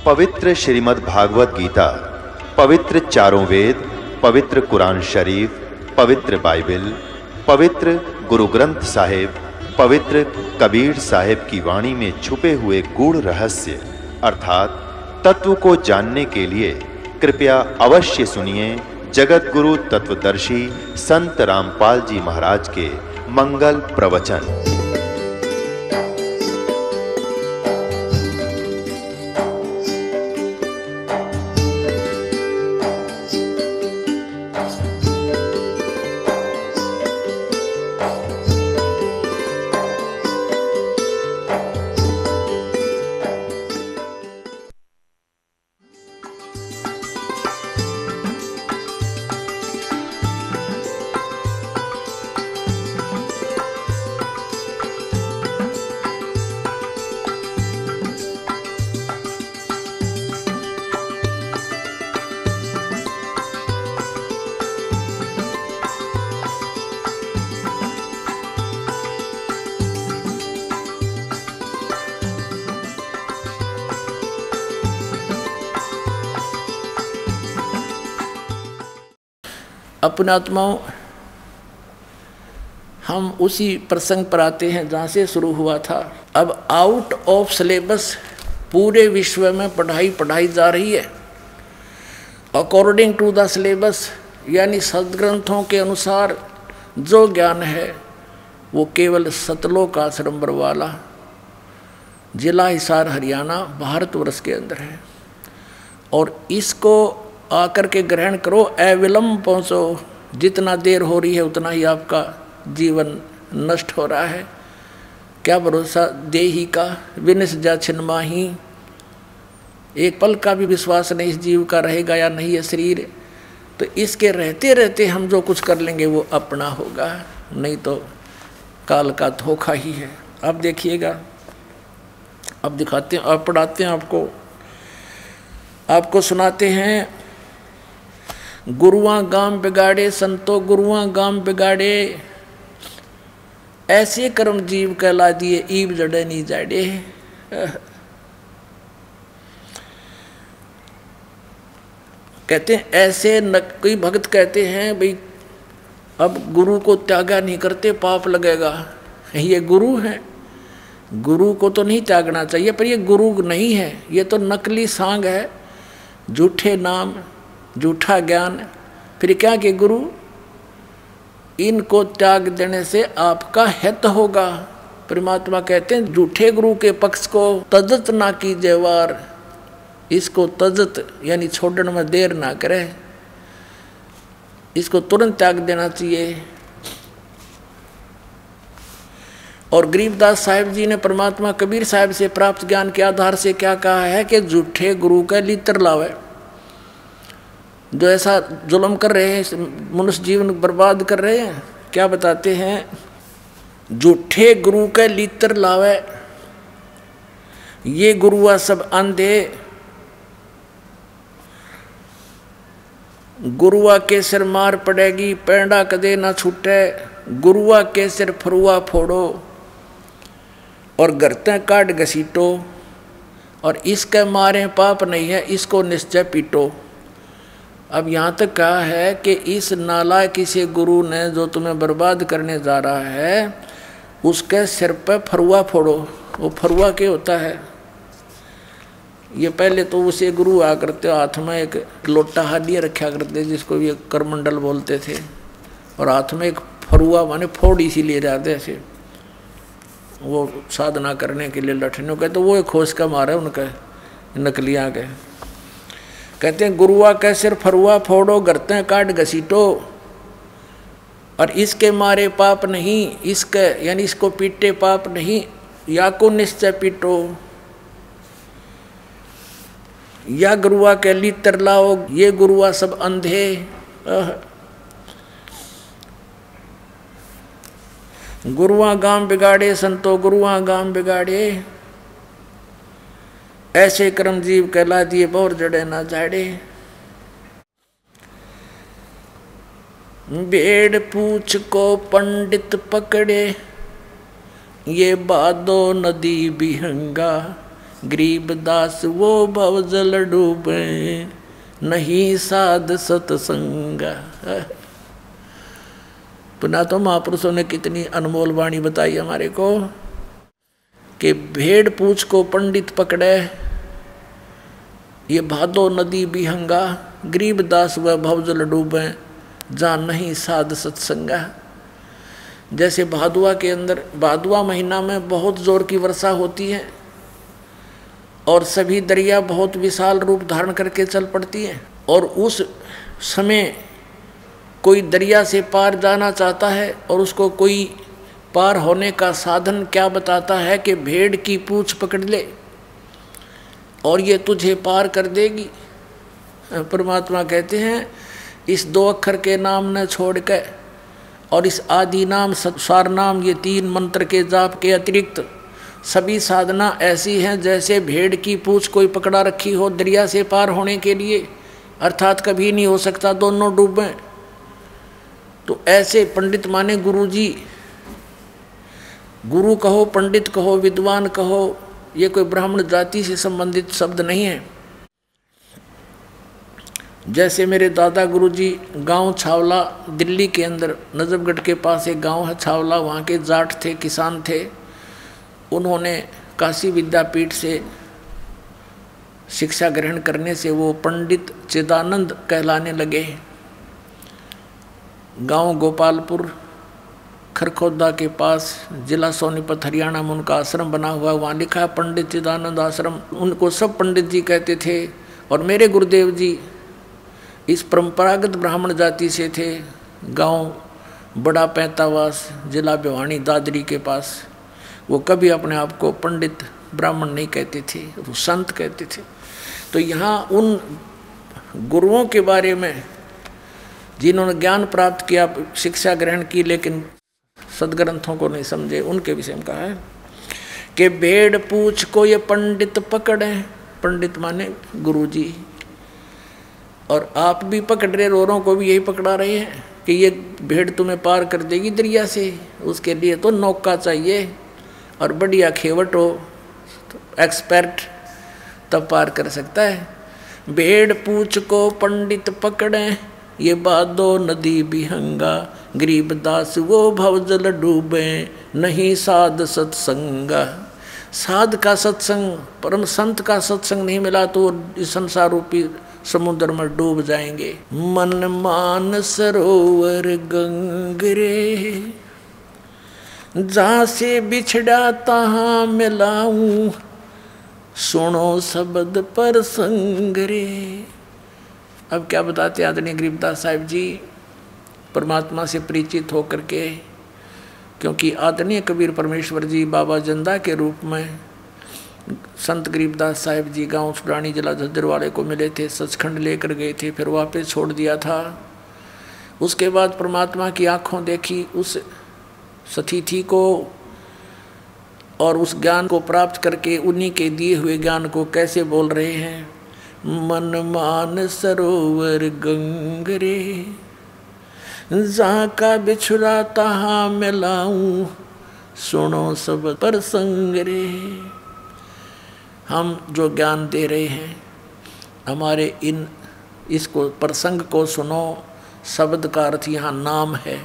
पवित्र श्रीमद् भागवत गीता, पवित्र चारों वेद, पवित्र कुरान शरीफ, पवित्र बाइबल, पवित्र गुरु ग्रंथ साहिब, पवित्र कबीर साहिब की वाणी में छुपे हुए गूढ़ रहस्य अर्थात तत्व को जानने के लिए कृपया अवश्य सुनिए जगत गुरु तत्वदर्शी संत रामपाल जी महाराज के मंगल प्रवचन। अपने आत्माओं, हम उसी प्रसंग पर आते हैं जहाँ से शुरू हुआ था। अब आउट ऑफ सिलेबस पूरे विश्व में पढ़ाई जा रही है। अकॉर्डिंग टू द सिलेबस यानी सदग्रंथों के अनुसार जो ज्ञान है वो केवल सतलोक आश्रम बरवाला, जिला हिसार, हरियाणा, भारतवर्ष के अंदर है। और इसको आकर के ग्रहण करो, अविलंब पहुँचो। जितना देर हो रही है उतना ही आपका जीवन नष्ट हो रहा है। क्या भरोसा देही का, विनिस जा छिन्माही। एक पल का भी विश्वास नहीं इस जीव का रहेगा या नहीं है शरीर। तो इसके रहते रहते हम जो कुछ कर लेंगे वो अपना होगा, नहीं तो काल का धोखा ही है। अब देखिएगा, अब दिखाते हैं, अब पढ़ाते हैं आपको सुनाते हैं। गुरुआं गाम बिगाड़े संतो, गुरुआं गाम बिगाड़े, ऐसे कर्म जीव कहला दिए, ईब जड़े नहीं जाड़े। कहते हैं ऐसे कोई भक्त कहते हैं भाई अब गुरु को त्यागा नहीं करते पाप लगेगा। ये गुरु है, गुरु को तो नहीं त्यागना चाहिए, पर ये गुरु नहीं है, ये तो नकली सांग है, झूठे नाम, झूठा ज्ञान। फिर क्या कि गुरु, इनको त्याग देने से आपका हित होगा। परमात्मा कहते हैं झूठे गुरु के पक्ष को तजत ना कीजिए वार। इसको तजत यानी छोड़ने में देर ना करे, इसको तुरंत त्याग देना चाहिए। और गरीबदास साहिब जी ने परमात्मा कबीर साहिब से प्राप्त ज्ञान के आधार से क्या कहा है कि झूठे गुरु का लित्र लावे। जो ऐसा जुल्म कर रहे हैं, मनुष्य जीवन बर्बाद कर रहे हैं, क्या बताते हैं, झूठे गुरु का लित्र लावे। ये गुरुआ सब अंधे, गुरुआ के सिर मार पड़ेगी, पैंडा कदे ना छूटे। गुरुआ के सिर फरुआ फोड़ो और गर्ते काट घसीटो, और इसके मारे पाप नहीं है, इसको निश्चय पीटो। अब यहाँ तक कहा है कि इस नालायक किसी गुरु ने जो तुम्हें बर्बाद करने जा रहा है, उसके सिर पर फरुआ फोड़ो। वो फरुआ क्या होता है? ये पहले तो उसे गुरु आ करते, हाथ में एक लोटा हालिया रखा करते जिसको ये करमंडल बोलते थे, और हाथ में एक फरुआ माने फोड़ इसीलिए जाते थे वो साधना करने के लिए लठने के। तो वो एक खोज का मारा उनका नकलियाँ के। कहते हैं गुरुआ के सिर फरुआ फोड़ो, गर्ते काट घसीटो, और इसके मारे पाप नहीं, इसके यानी इसको पीटे पाप नहीं, या को निश्चय पीटो। या गुरुआ के लित्र लाओ, ये गुरुआ सब अंधे। गुरुआ गाम बिगाड़े संतो, गुरुआ गाम बिगाड़े, ऐसे कर्म जीव कहला दिए, बोर जड़े ना जाड़े। भेड़ पूछ को पंडित पकड़े, ये बादो नदी बिहंगा। गरीब दास वो भवजल डूबे, नहीं साध सत्संग। पुनः तो महापुरुषों ने कितनी अनमोल वाणी बताई हमारे को कि भेड़ पूछ को पंडित पकड़े, ये भादो नदी बिहंगा, गरीब दास वह भवजल डूबे, जहाँ नहीं साध सत्संगा। जैसे भादुआ के अंदर, भादुआ महीना में बहुत जोर की वर्षा होती है और सभी दरिया बहुत विशाल रूप धारण करके चल पड़ती है, और उस समय कोई दरिया से पार जाना चाहता है और उसको कोई पार होने का साधन क्या बताता है कि भेड़ की पूंछ पकड़ ले और ये तुझे पार कर देगी। परमात्मा कहते हैं इस 2 अक्षर के नाम न छोड़ के और इस आदि नाम सत्सार नाम, ये 3 मंत्र के जाप के अतिरिक्त सभी साधना ऐसी हैं जैसे भेड़ की पूंछ कोई पकड़ा रखी हो दरिया से पार होने के लिए, अर्थात कभी नहीं हो सकता दोनों डूबें। तो ऐसे पंडित माने गुरु जी, गुरु कहो, पंडित कहो, विद्वान कहो, ये कोई ब्राह्मण जाति से संबंधित शब्द नहीं है। जैसे मेरे दादा गुरु जी गाँव छावला, दिल्ली के अंदर नजफगढ़ के पास एक गांव है छावला, वहाँ के जाट थे, किसान थे। उन्होंने काशी विद्यापीठ से शिक्षा ग्रहण करने से वो पंडित चिदानंद कहलाने लगे। गांव गोपालपुर खरखोदा के पास, जिला सोनीपत हरियाणा में उनका आश्रम बना हुआ, वहाँ लिखा है पंडित चिदानंद आश्रम। उनको सब पंडित जी कहते थे। और मेरे गुरुदेव जी इस परंपरागत ब्राह्मण जाति से थे। गांव बड़ा पैंतावास, जिला भिवानी, दादरी के पास। वो कभी अपने आप को पंडित ब्राह्मण नहीं कहते थे, वो संत कहते थे। तो यहाँ उन गुरुओं के बारे में जिन्होंने ज्ञान प्राप्त किया, शिक्षा ग्रहण की, लेकिन सदग्रंथों को नहीं समझे, उनके विषय में कहा है कि भेड़ पूछ को ये पंडित पकड़े। पंडित माने गुरु जी। और आप भी पकड़ रहे, रोरों को भी यही पकड़ा रहे हैं कि ये भेड़ तुम्हें पार कर देगी दरिया से। उसके लिए तो नौका चाहिए और बढ़िया खेवट हो, तो एक्सपर्ट, तब पार कर सकता है। भेड़ पूछ को पंडित पकड़े, ये बादो नदी बिहंगा, गरीब दास वो भवजल डूबे, नहीं साध सत्संगा। साध का सत्संग, परम संत का सत्संग नहीं मिला तो इस संसार रूपी समुद्र में डूब जाएंगे। मन मान सरोवर गंगरे, जहाँ से बिछड़ा तहाँ मिलाऊं, सुनो शब्द पर संगरे। अब क्या बताते आदरणीय गरीबदास साहिब जी परमात्मा से परिचित होकर के, क्योंकि आदरणीय कबीर परमेश्वर जी बाबा जंदा के रूप में संत गरीबदास साहिब जी गांव छुड़ानी जिला झज्जर वाले को मिले थे, सचखंड लेकर गए थे, फिर वापस छोड़ दिया था। उसके बाद परमात्मा की आँखों देखी उस सतिथि को और उस ज्ञान को प्राप्त करके उन्हीं के दिए हुए ज्ञान को कैसे बोल रहे हैं। मन मान सरोवर गंगरे, जहाँ का बिछुड़ा तहाँ मिलाऊं, सुनो सब पर संगरे। हम जो ज्ञान दे रहे हैं, हमारे इसको प्रसंग को सुनो। शब्द का अर्थ यहाँ नाम है।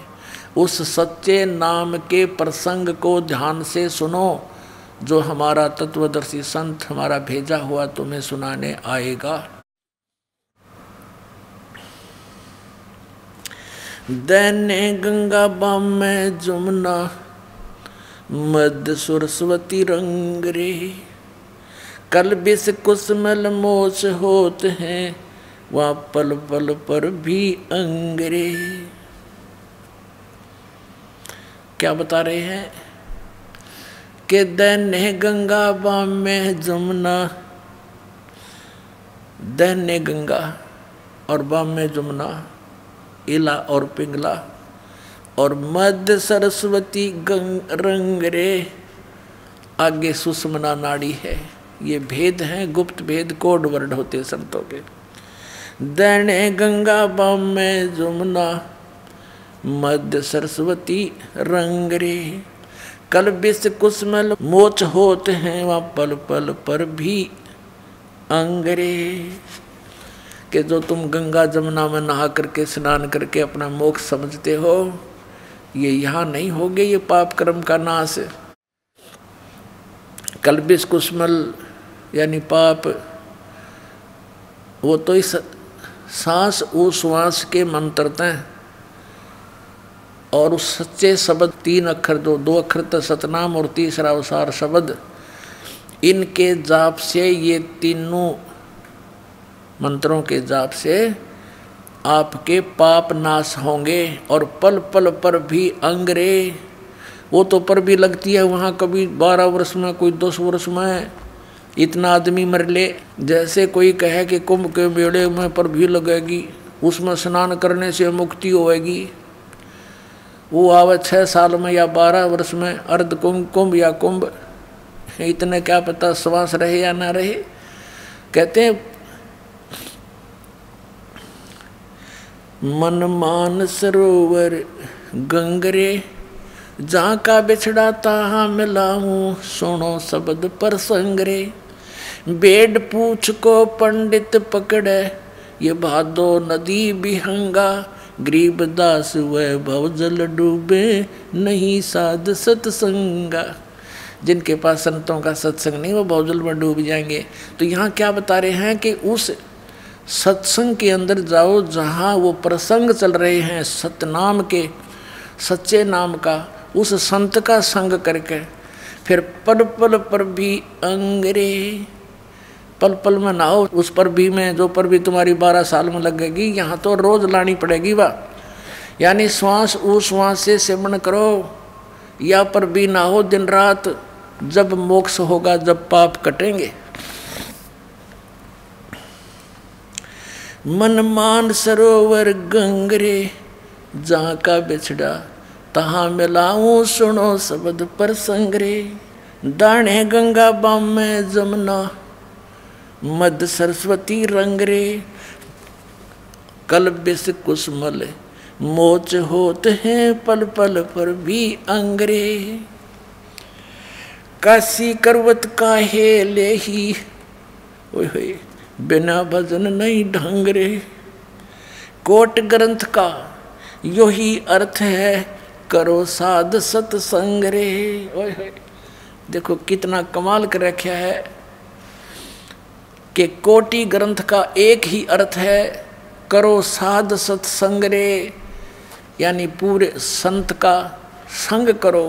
उस सच्चे नाम के प्रसंग को ध्यान से सुनो, जो हमारा तत्वदर्शी संत हमारा भेजा हुआ तुम्हें सुनाने आएगा। दैने गंगा बाम में जमुना, मध्य सरस्वती रंग रे, कल बिस कुसमल मोच होत हैं, वहाँ पल पल पर भी अंगरे। क्या बता रहे हैं कि दैने गंगा बाम में जमुना, दैने गंगा और बाम में जमुना, इला और पिंगला, और मध्य सरस्वती रंग रे, आगे सुषमना नाड़ी है। ये भेद हैं, गुप्त भेद, कोड वर्ड होते संतों के। दैने गंगा बाम में जमुना, मध्य सरस्वती रंग रे, कल विष कुसमल मोच होते हैं वहाँ पल पल पर भी अंगरे। कि जो तुम गंगा जमुना में नहा करके स्नान करके अपना मोक्ष समझते हो, ये यहाँ नहीं होगे ये पाप कर्म का नाश। कल्बिस कुसमल यानी पाप, वो तो इस सांस उश्वास के मंत्रते हैं और उस सच्चे शब्द 3 अक्षर, 2 अक्षर तो सतनाम और तीसरा उसार शब्द, इनके जाप से, ये तीनों मंत्रों के जाप से आपके पाप नाश होंगे। और पल पल पर भी अंगरे, वो तो पर भी लगती है वहाँ, कभी 12 वर्ष में, कोई 10 वर्ष में इतना आदमी मर ले। जैसे कोई कहे कि कुंभ के मेले में पर भी लगेगी, उसमें स्नान करने से मुक्ति होएगी, वो आवे 6 साल में या 12 वर्ष में, अर्ध कुंभ या कुंभ, इतने क्या पता श्वास रहे या ना रहे। कहते हैं मन मान सरोवर गंगरे, जहाँ का बिछड़ा तहाँ मिलाऊं, सुनो शब्द पर संगरे। बेड पूछ को पंडित पकड़े, ये भादो नदी बिहंगा, गरीबदास वैभव जल डूबे, नहीं साध सत्संगा। जिनके पास संतों का सत्संग नहीं, वो भवजल में डूब जाएंगे। तो यहाँ क्या बता रहे हैं कि उस सत्संग के अंदर जाओ जहाँ वो प्रसंग चल रहे हैं सतनाम के, सच्चे नाम का, उस संत का संग करके फिर पल पल पर भी अंगरे, पल पल में नहाओ। उस पर भी में, जो पर भी तुम्हारी 12 साल में लगेगी, यहाँ तो रोज लानी पड़ेगी वाह। यानी श्वास उश्वास से सेवन करो, या पर भी नहाओ दिन रात, जब मोक्ष होगा, जब पाप कटेंगे। मन मान सरोवर गंगरे, जहाँ का बिछड़ा तहाँ मिलाऊं, सुनो शब्द पर संगरे। दाने गंगा बाम में जमुना, मध्य सरस्वती रंगरे। कल विष कुसमल मोच होते हैं, पल पल पर भी अंगरे। काशी करवत काहे लेही, ओए होए बिना भजन नहीं ढंग रे। कोट ग्रंथ का यो ही अर्थ है, करो साध सत्संग रे। ओए होए, देखो कितना कमाल कर रखा है कि कोटि ग्रंथ का एक ही अर्थ है, करो साध सत्संग रे, यानी पूरे संत का संग करो।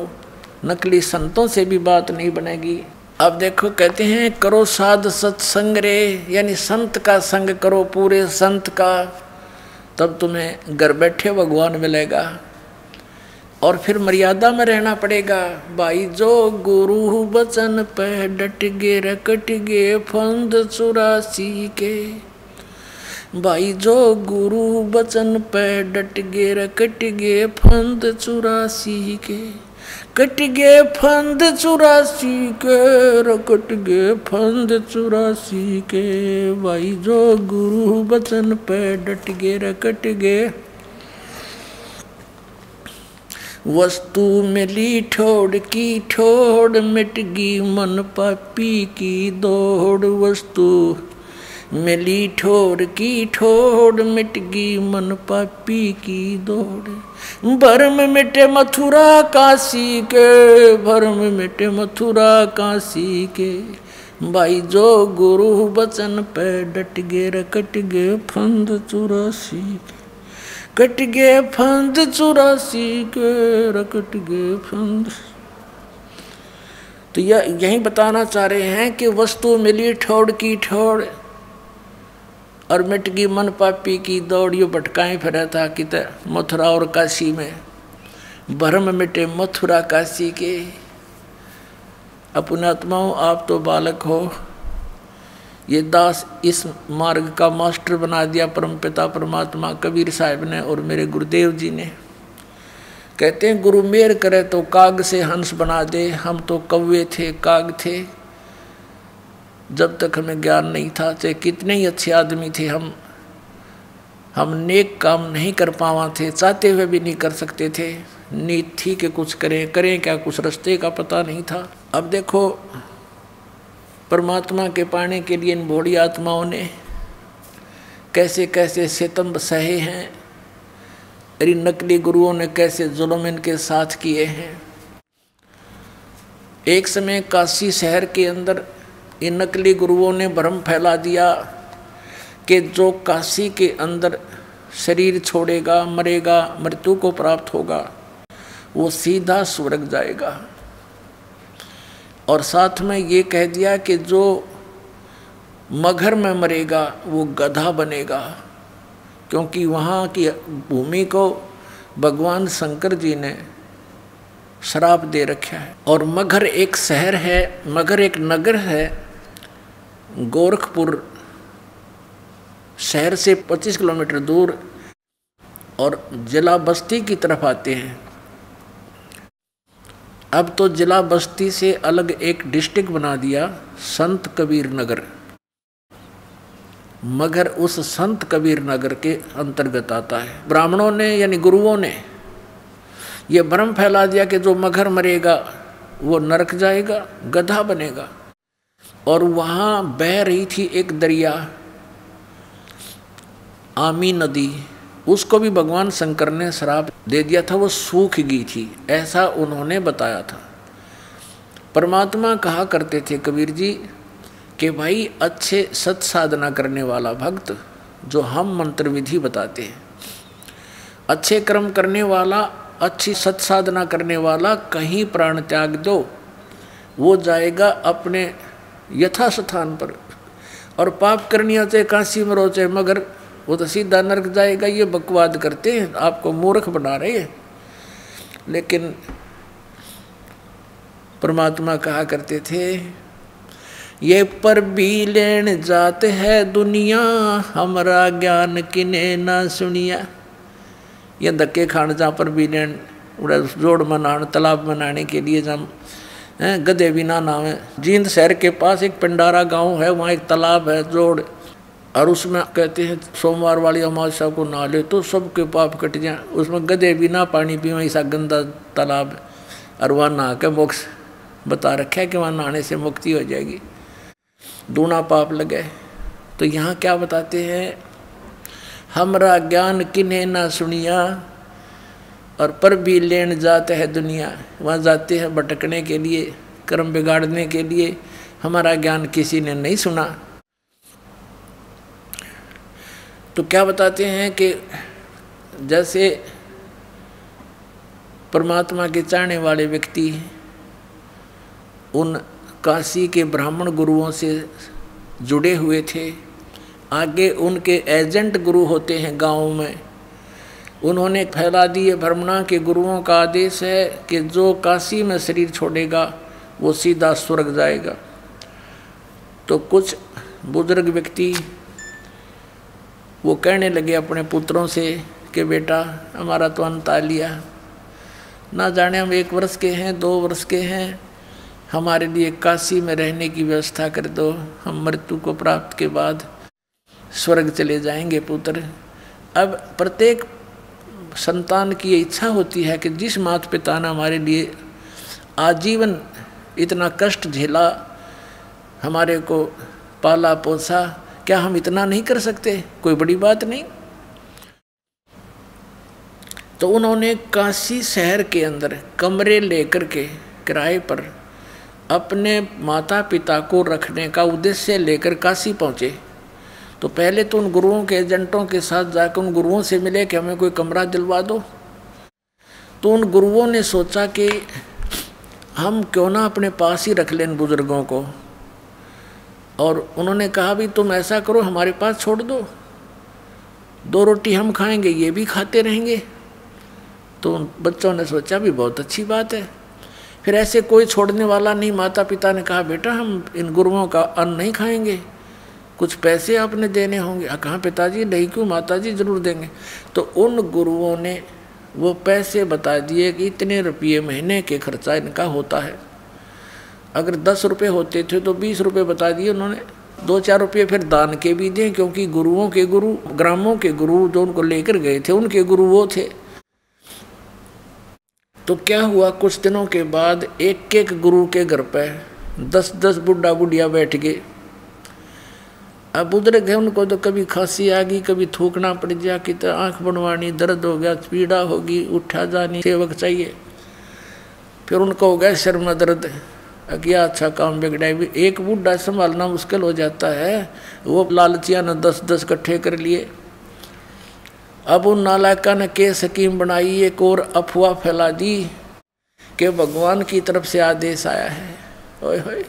नकली संतों से भी बात नहीं बनेगी। अब देखो कहते हैं करो साध सत्संग रे, यानी संत का संग करो, पूरे संत का, तब तुम्हें घर बैठे भगवान मिलेगा। और फिर मर्यादा में रहना पड़ेगा। भाई जो गुरु बचन पे डट गे रकट गे फंद 84 के। भाई जो गुरु बचन पे डट गे रकट गे फंद 84 के। कट गे फंद 84 के, रकट गे फंद 84 के। भाई जो गुरु बचन पे डट गे रकट गे। वस्तु मिली ठोड़ की ठोड़, मिट गई मन पापी की दौड़। वस्तु मिली ठोड़ की ठोड़, मिट गई मन पापी की दौड़। भरम मिटे मथुरा काशी के, भरम मिटे मथुरा काशी के। भाई जो गुरु बचन पे डट गे रकट गे फंद 84 के। कट गे फंद 84 के, रकट गे फंद। तो यही बताना चाह रहे हैं कि वस्तु मिली ठोड़ की ठोड़, और मिट गई मन पापी की दौड़। यो भटकाएं फिरा था कि मथुरा और काशी में। भरम मिटे मथुरा काशी के। अपने आत्माओं, आप तो बालक हो, ये दास इस मार्ग का मास्टर बना दिया परमपिता परमात्मा कबीर साहब ने और मेरे गुरुदेव जी ने। कहते हैं गुरु मेहर करे तो काग से हंस बना दे। हम तो कौवे थे, काग थे, जब तक हमें ज्ञान नहीं था। चाहे कितने ही अच्छे आदमी थे, हम नेक काम नहीं कर पावा थे, चाहते हुए भी नहीं कर सकते थे। नीत थी कि कुछ करें, करें क्या, कुछ रास्ते का पता नहीं था। अब देखो परमात्मा के पाने के लिए इन भोली आत्माओं ने कैसे कैसे सितम सहे हैं, इन नकली गुरुओं ने कैसे जुल्म इनके साथ किए हैं। एक समय काशी शहर के अंदर इन नकली गुरुओं ने भ्रम फैला दिया कि जो काशी के अंदर शरीर छोड़ेगा, मरेगा, मृत्यु को प्राप्त होगा, वो सीधा स्वर्ग जाएगा। और साथ में ये कह दिया कि जो मगहर में मरेगा वो गधा बनेगा, क्योंकि वहाँ की भूमि को भगवान शंकर जी ने श्राप दे रखा है। और मगहर एक शहर है, मगहर एक नगर है, गोरखपुर शहर से 25 किलोमीटर दूर, और जिला बस्ती की तरफ आते हैं। अब तो जिला बस्ती से अलग एक डिस्ट्रिक्ट बना दिया, संत कबीर नगर। मगर उस संत कबीर नगर के अंतर्गत आता है। ब्राह्मणों ने यानी गुरुओं ने यह भ्रम फैला दिया कि जो मगर मरेगा वो नरक जाएगा, गधा बनेगा। और वहाँ बह रही थी एक दरिया, आमी नदी, उसको भी भगवान शंकर ने श्राप दे दिया था, वो सूख गई थी, ऐसा उन्होंने बताया था। परमात्मा कहा करते थे कबीर जी कि भाई अच्छे सत साधना करने वाला भक्त, जो हम मंत्र विधि बताते हैं, अच्छे कर्म करने वाला, अच्छी सत साधना करने वाला कहीं प्राण त्याग दो, वो जाएगा अपने यथा स्थान पर। और पाप करनी चाहे काशी में रोचे, मगर वो तो सीधा नरक जाएगा। ये बकवाद करते हैं, आपको मूर्ख बना रहे हैं। लेकिन परमात्मा कहा करते थे, ये पर भी लेन जाते है दुनिया, हमारा ज्ञान किने ना सुनिया। ये धक्के खान जहाँ पर भी लेन उड़ा जोड़ बनाने, तालाब बनाने के लिए जम गधे भी ना नाम है। जींद शहर के पास एक पिंडारा गांव है, वहाँ एक तालाब है जोड़, और उसमें कहते हैं सोमवार वाली अमावस्या को नहा ले तो सबके पाप कट जाए। उसमें गधे भी ना पानी पी, ऐसा गंदा तालाब है, और वहाँ नहा के मोक्ष बता रखा है कि वहाँ नहाने से मुक्ति हो जाएगी, दूना पाप लगे। तो यहाँ क्या बताते हैं, हमरा ज्ञान किन्हें ना सुनिया, और पर भी लेन जाते है दुनिया। वहाँ जाते हैं भटकने के लिए, कर्म बिगाड़ने के लिए, हमारा ज्ञान किसी ने नहीं सुना। तो क्या बताते हैं कि जैसे परमात्मा के चाहने वाले व्यक्ति उन काशी के ब्राह्मण गुरुओं से जुड़े हुए थे, आगे उनके एजेंट गुरु होते हैं गाँव में, उन्होंने फैला दिए भ्रमणा के गुरुओं का आदेश है कि जो काशी में शरीर छोड़ेगा वो सीधा स्वर्ग जाएगा। तो कुछ बुजुर्ग व्यक्ति वो कहने लगे अपने पुत्रों से कि बेटा हमारा तो अंत आ लिया, ना जाने हम 1 वर्ष के हैं 2 वर्ष के हैं, हमारे लिए काशी में रहने की व्यवस्था कर दो, हम मृत्यु को प्राप्त के बाद स्वर्ग चले जाएंगे पुत्र। अब प्रत्येक संतान की ये इच्छा होती है कि जिस माता पिता ने हमारे लिए आजीवन इतना कष्ट झेला, हमारे को पाला पोसा, क्या हम इतना नहीं कर सकते? कोई बड़ी बात नहीं। तो उन्होंने काशी शहर के अंदर कमरे लेकर के किराए पर अपने माता पिता को रखने का उद्देश्य लेकर काशी पहुँचे। तो पहले तो उन गुरुओं के एजेंटों के साथ जाकर उन गुरुओं से मिले कि हमें कोई कमरा दिलवा दो। तो उन गुरुओं ने सोचा कि हम क्यों ना अपने पास ही रख लें बुजुर्गों को, और उन्होंने कहा भी तुम ऐसा करो हमारे पास छोड़ दो, 2 रोटी हम खाएंगे, ये भी खाते रहेंगे। तो बच्चों ने सोचा भी बहुत अच्छी बात है। फिर ऐसे कोई छोड़ने वाला नहीं, माता पिता ने कहा बेटा हम इन गुरुओं का अन्न नहीं खाएंगे, कुछ पैसे आपने देने होंगे। कहाँ पिताजी, नहीं क्यों माताजी जरूर देंगे। तो उन गुरुओं ने वो पैसे बता दिए कि इतने रुपये महीने के खर्चा इनका होता है। अगर 10 रुपये होते थे तो 20 रुपये बता दिए उन्होंने, 2-4 रुपये फिर दान के भी दिए, क्योंकि गुरुओं के गुरु, ग्रामों के गुरु जो उनको लेकर गए थे उनके गुरु वो थे। तो क्या हुआ, कुछ दिनों के बाद एक एक गुरु के घर पे 10-10 बुढ़ा बुढ़िया बैठ गए। अब बुजुर्ग है, उनको तो कभी खांसी आ गई, कभी थूकना पड़ गया, कि तो आँख बनवानी, दर्द हो गया, पीड़ा होगी, उठा जानी, सेवक चाहिए। फिर उनको हो गया सिर में दर्द, क्या अच्छा काम बिगड़ा। एक बूढ़ा संभालना मुश्किल हो जाता है, वो लालचिया ने 10-10 इकट्ठे कर लिए। अब उन नालायका ने के स्कीम बनाई, एक और अफवाह फैला दी कि भगवान की तरफ से आदेश आया है। ओए होए,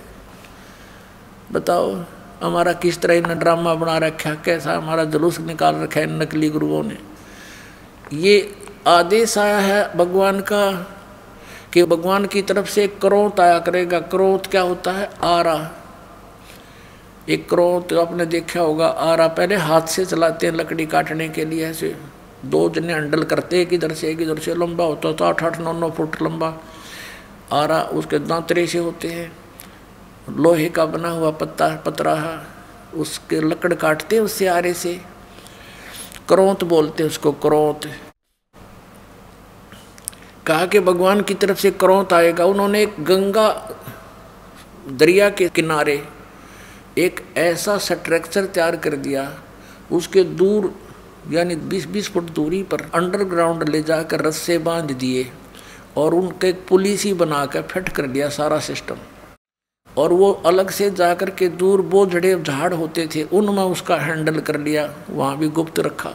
बताओ हमारा किस तरह इन्हें ड्रामा बना रखा, कैसा हमारा जुलूस निकाल रखा है नकली गुरुओं ने। ये आदेश आया है भगवान का कि भगवान की तरफ से क्रोध आया करेगा। क्रोध क्या होता है? आरा। एक क्रोध तो आपने देखा होगा, आरा पहले हाथ से चलाते हैं लकड़ी काटने के लिए, ऐसे 2 जने हैंडल करते, एक इधर से एक इधर से, लंबा होता था 8-8-9-9 फुट लंबा आरा। उसके दांतरे से होते हैं, लोहे का बना हुआ पतराहा, उसके लकड़ काटते उससे आरे से। क्रोध बोलते उसको, क्रोध। कहा कि भगवान की तरफ से क्रोध आएगा। उन्होंने एक गंगा दरिया के किनारे एक ऐसा स्ट्रक्चर तैयार कर दिया, उसके दूर यानी 20-20 फुट दूरी पर अंडरग्राउंड ले जाकर रस्से बांध दिए और उनके पुलिस ही बनाकर फिट कर दिया सारा सिस्टम। और वो अलग से जाकर के दूर बोझड़े झाड़ होते थे, उनमें उसका हैंडल कर लिया, वहाँ भी गुप्त रखा।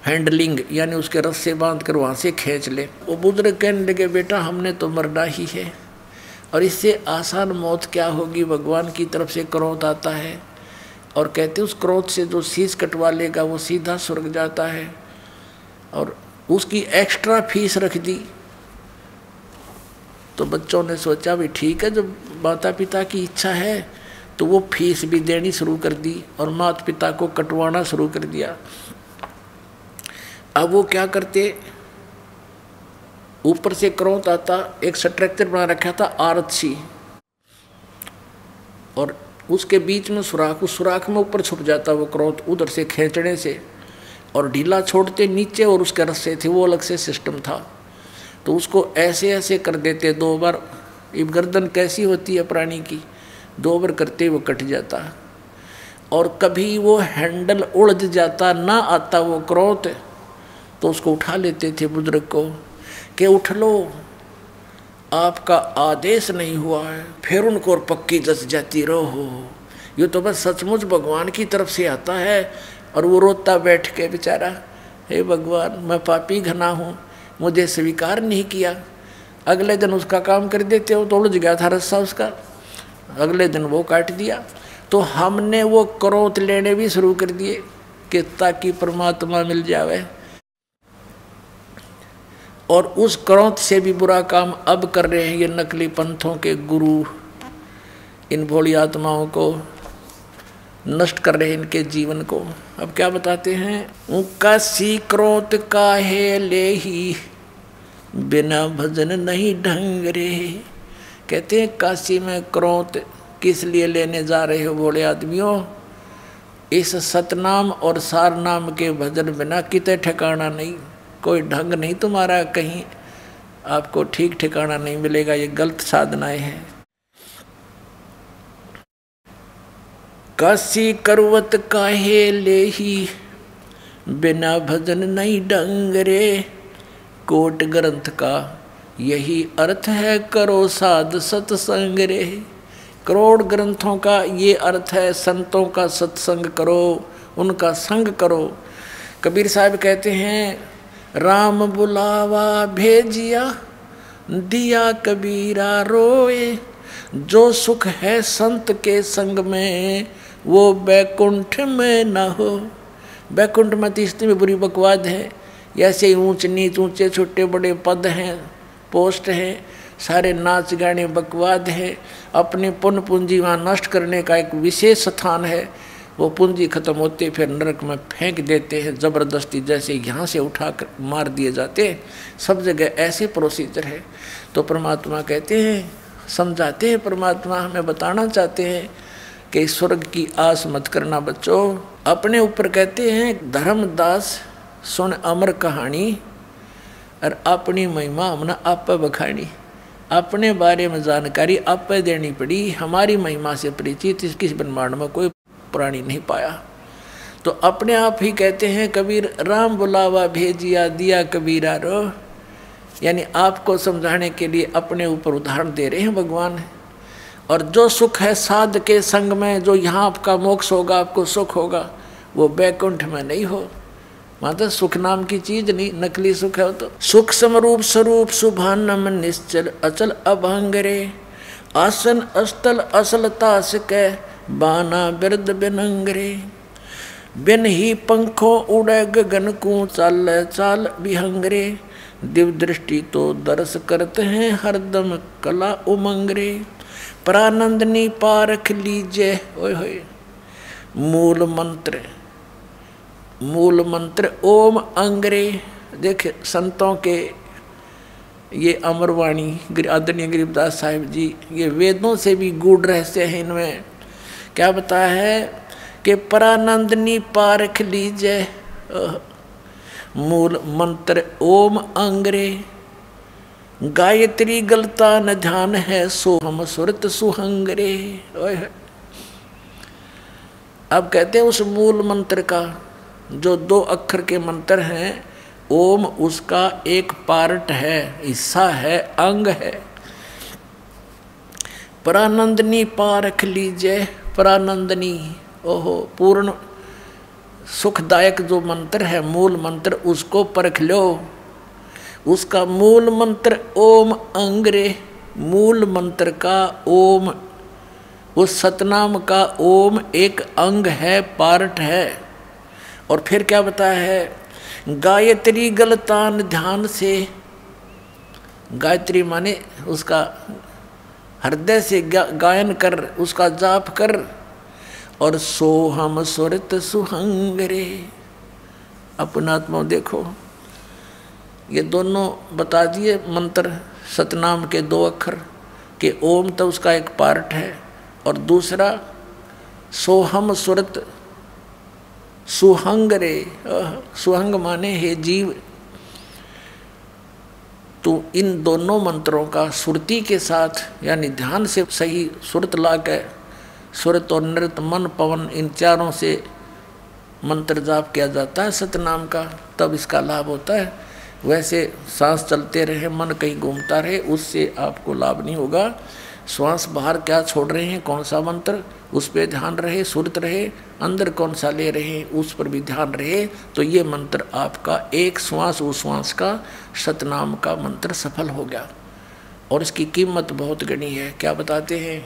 हैंडलिंग यानी उसके रस्से बांध कर वहाँ से खींच ले। वो बुजुर्ग कहने लगे, बेटा हमने तो मरना ही है, और इससे आसान मौत क्या होगी? भगवान की तरफ से क्रोध आता है और कहते उस क्रोध से जो शीश कटवा लेगा वो सीधा स्वर्ग जाता है। और उसकी एक्स्ट्रा फीस रख दी। तो बच्चों ने सोचा भी ठीक है, जब माता पिता की इच्छा है तो वो फीस भी देनी शुरू कर दी और माता पिता को कटवाना शुरू कर दिया। अब वो क्या करते, ऊपर से क्रोध आता, एक स्ट्रक्चर बना रखा था आरक्षी, और उसके बीच में सुराख, उस सुराख में ऊपर छुप जाता वो क्रोध उधर से खींचने से, और ढीला छोड़ते नीचे, और उसके रस्से थे, वो अलग से सिस्टम था। तो उसको ऐसे ऐसे कर देते 2 बार। इब गर्दन कैसी होती है प्राणी की, 2 बार करते वो कट जाता। और कभी वो हैंडल उलझ जाता, ना आता वो क्रोध, तो उसको उठा लेते थे बुजुर्ग को कि उठ लो, आपका आदेश नहीं हुआ है। फिर उनको और पक्की जस जाती रहो, ये तो बस सचमुच भगवान की तरफ से आता है। और वो रोता बैठ के बेचारा, हे भगवान मैं पापी घना हूँ, मुझे स्वीकार नहीं किया। अगले दिन उसका काम कर देते हो, तो उलझ गया था रस्सा उसका, अगले दिन वो काट दिया। तो हमने वो क्रोध लेने भी शुरू कर दिए कि ताकि परमात्मा मिल जावे। और उस क्रोध से भी बुरा काम अब कर रहे हैं ये नकली पंथों के गुरु, इन भोली आत्माओं को नष्ट कर रहे हैं, इनके जीवन को। अब क्या बताते हैं, काशी क्रोध काहे ले ही, बिना भजन नहीं ढंग रे। कहते हैं काशी में क्रोध किस लिए लेने जा रहे हो भोले आदमियों? इस सतनाम और सार नाम के भजन बिना किते ठिकाना नहीं, कोई ढंग नहीं तुम्हारा, कहीं आपको ठीक ठिकाना नहीं मिलेगा। ये गलत साधनाएं हैं। काशी करवत काहे ले ही, बिना भजन नहीं ढंग रे। कोट ग्रंथ का यही अर्थ है, करो साध सत्संग रे। करोड़ ग्रंथों का ये अर्थ है, संतों का सत्संग करो, उनका संग करो। कबीर साहब कहते हैं, राम बुलावा भेजिया, दिया कबीरा रोए। जो सुख है संत के संग में, वो बैकुंठ में न हो। बैकुंठ में तो इतनी बुरी बकवाद है, ऐसे ऊंच नीच, ऊंचे छोटे बड़े पद हैं, पोस्ट हैं, सारे नाच गाने बकवाद है। अपनी पुण्य पूंजी वहाँ नष्ट करने का एक विशेष स्थान है। वो पूंजी खत्म होते फिर नरक में फेंक देते हैं ज़बरदस्ती, जैसे यहाँ से उठा कर मार दिए जाते हैं। सब जगह ऐसे प्रोसीजर है। तो परमात्मा कहते हैं, समझाते हैं, परमात्मा हमें बताना चाहते हैं कि स्वर्ग की आस मत करना बच्चों। अपने ऊपर कहते हैं, धर्मदास सुन अमर कहानी, और अपनी महिमा हमने आप पे बखानी, अपने बारे में जानकारी आप पे देनी पड़ी। हमारी महिमा से परिचित किस ब्रह्मांड में कोई प्राणी नहीं पाया। तो अपने आप ही कहते हैं कबीर, राम बुलावा भेजिया दिया कबीरा रो, यानी आपको समझाने के लिए अपने ऊपर उदाहरण दे रहे हैं भगवान। और जो सुख है साध के संग में, जो यहाँ आपका मोक्ष होगा, आपको सुख होगा, वो बैकुंठ में नहीं हो। मतलब सुख नाम की चीज नहीं, नकली सुख है तो। सुख समरूप स्वरूप सुभानम निश्चल अचल अभंग रे, आसन अस्तल असलता सके बाना बिरद बिनंगरे, बिन ही पंखों उड़े गगन को चाल चाल विहंगरे, दिव्य दृष्टि तो दर्श करते हैं हरदम कला उमंगरे, परानंदनी पारख लीजे। ओए होए, मूल मंत्र ओम अंगरे। देखे संतों के ये अमरवाणी आदरणीय गरीबदास साहिब जी, ये वेदों से भी गूढ़ रहस्य है। इनमें क्या बताया है कि परानंदनी पारख लीजे, मूल मंत्र ओम अंगरे, गायत्री गलता न ध्यान है सो हम सुरत सुहंगरे। अब कहते हैं उस मूल मंत्र का जो 2 अक्षर के मंत्र हैं, ओम उसका एक पार्ट है, हिस्सा है, अंग है। परानंदनी पारख लीजिए, परानंदनी ओहो पूर्ण सुखदायक जो मंत्र है मूल मंत्र, उसको परख लो। उसका मूल मंत्र ओम अंगरे, मूल मंत्र का ओम, उस सतनाम का ओम एक अंग है, पार्ट है। और फिर क्या बताया है, गायत्री गलतान ध्यान से, गायत्री माने उसका हृदय से गायन कर, उसका जाप कर। और सोहम सुरत सुहंगरे, अपना आत्मा देखो। ये दोनों बता दिए मंत्र सतनाम के 2 अक्षर के, ओम तो उसका एक पार्ट है, और दूसरा सोहम सुरत सुहंगरे, सुहंग माने हे जीव। तो इन दोनों मंत्रों का सुरती के साथ यानी ध्यान से सही सुरत ला के, सुरत और नृत मन पवन इन चारों से मंत्र जाप किया जाता है सतनाम का, तब इसका लाभ होता है। वैसे सांस चलते रहे, मन कहीं घूमता रहे, उससे आपको लाभ नहीं होगा। श्वास बाहर क्या छोड़ रहे हैं, कौन सा मंत्र, उस पर ध्यान रहे, सुरत रहे, अंदर कौन सा ले रहे हैं उस पर भी ध्यान रहे, तो ये मंत्र आपका एक श्वास उस श्वास का सतनाम का मंत्र सफल हो गया। और इसकी कीमत बहुत गणी है। क्या बताते हैं,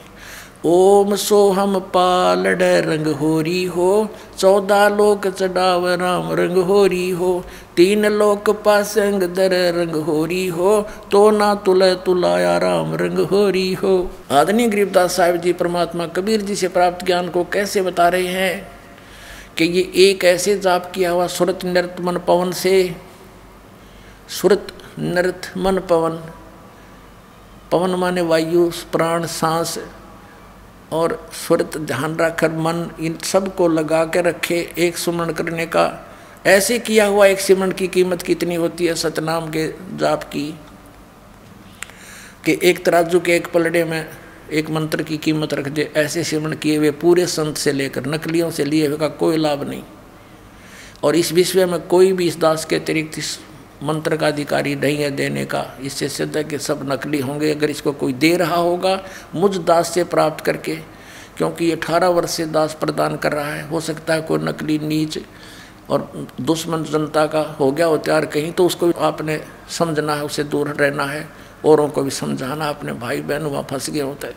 ओम सोहम पालड रंग होरी हो, 14 लोक चढ़ाव राम रंग होरी हो, 3 लोक पासंग दर रंग होरी हो, तो ना तुलय तुलाया राम रंग होरी हो। आदरणीय गरीबदास साहिब जी परमात्मा कबीर जी से प्राप्त ज्ञान को कैसे बता रहे हैं कि ये एक ऐसे जाप किया हुआ सुरत नृत मन पवन से, सुरत नृत मन पवन, पवन माने वायु, प्राण, सांस, और सुरत ध्यान रखकर मन इन सब को लगा के रखे एक सुमरण करने का। ऐसे किया हुआ एक सिमरण की कीमत कितनी होती है सतनाम के जाप की, कि एक तराजू के एक पलड़े में एक मंत्र की कीमत रख दे। ऐसे सिमरण किए हुए पूरे संत से लेकर नकलियों से लिए हुए का कोई लाभ नहीं। और इस विश्व में कोई भी इस दास के अतिरिक्त इस मंत्र का अधिकारी नहीं है देने का। इससे सिद्ध है कि सब नकली होंगे। अगर इसको कोई दे रहा होगा मुझ दास से प्राप्त करके, क्योंकि 18 वर्ष से दास प्रदान कर रहा है, हो सकता है कोई नकली नीच और दुश्मन जनता का हो गया हो तैयार कहीं, तो उसको आपने समझना है, उससे दूर रहना है, औरों को भी समझाना। अपने भाई बहन वहाँ फंस गए होते हैं।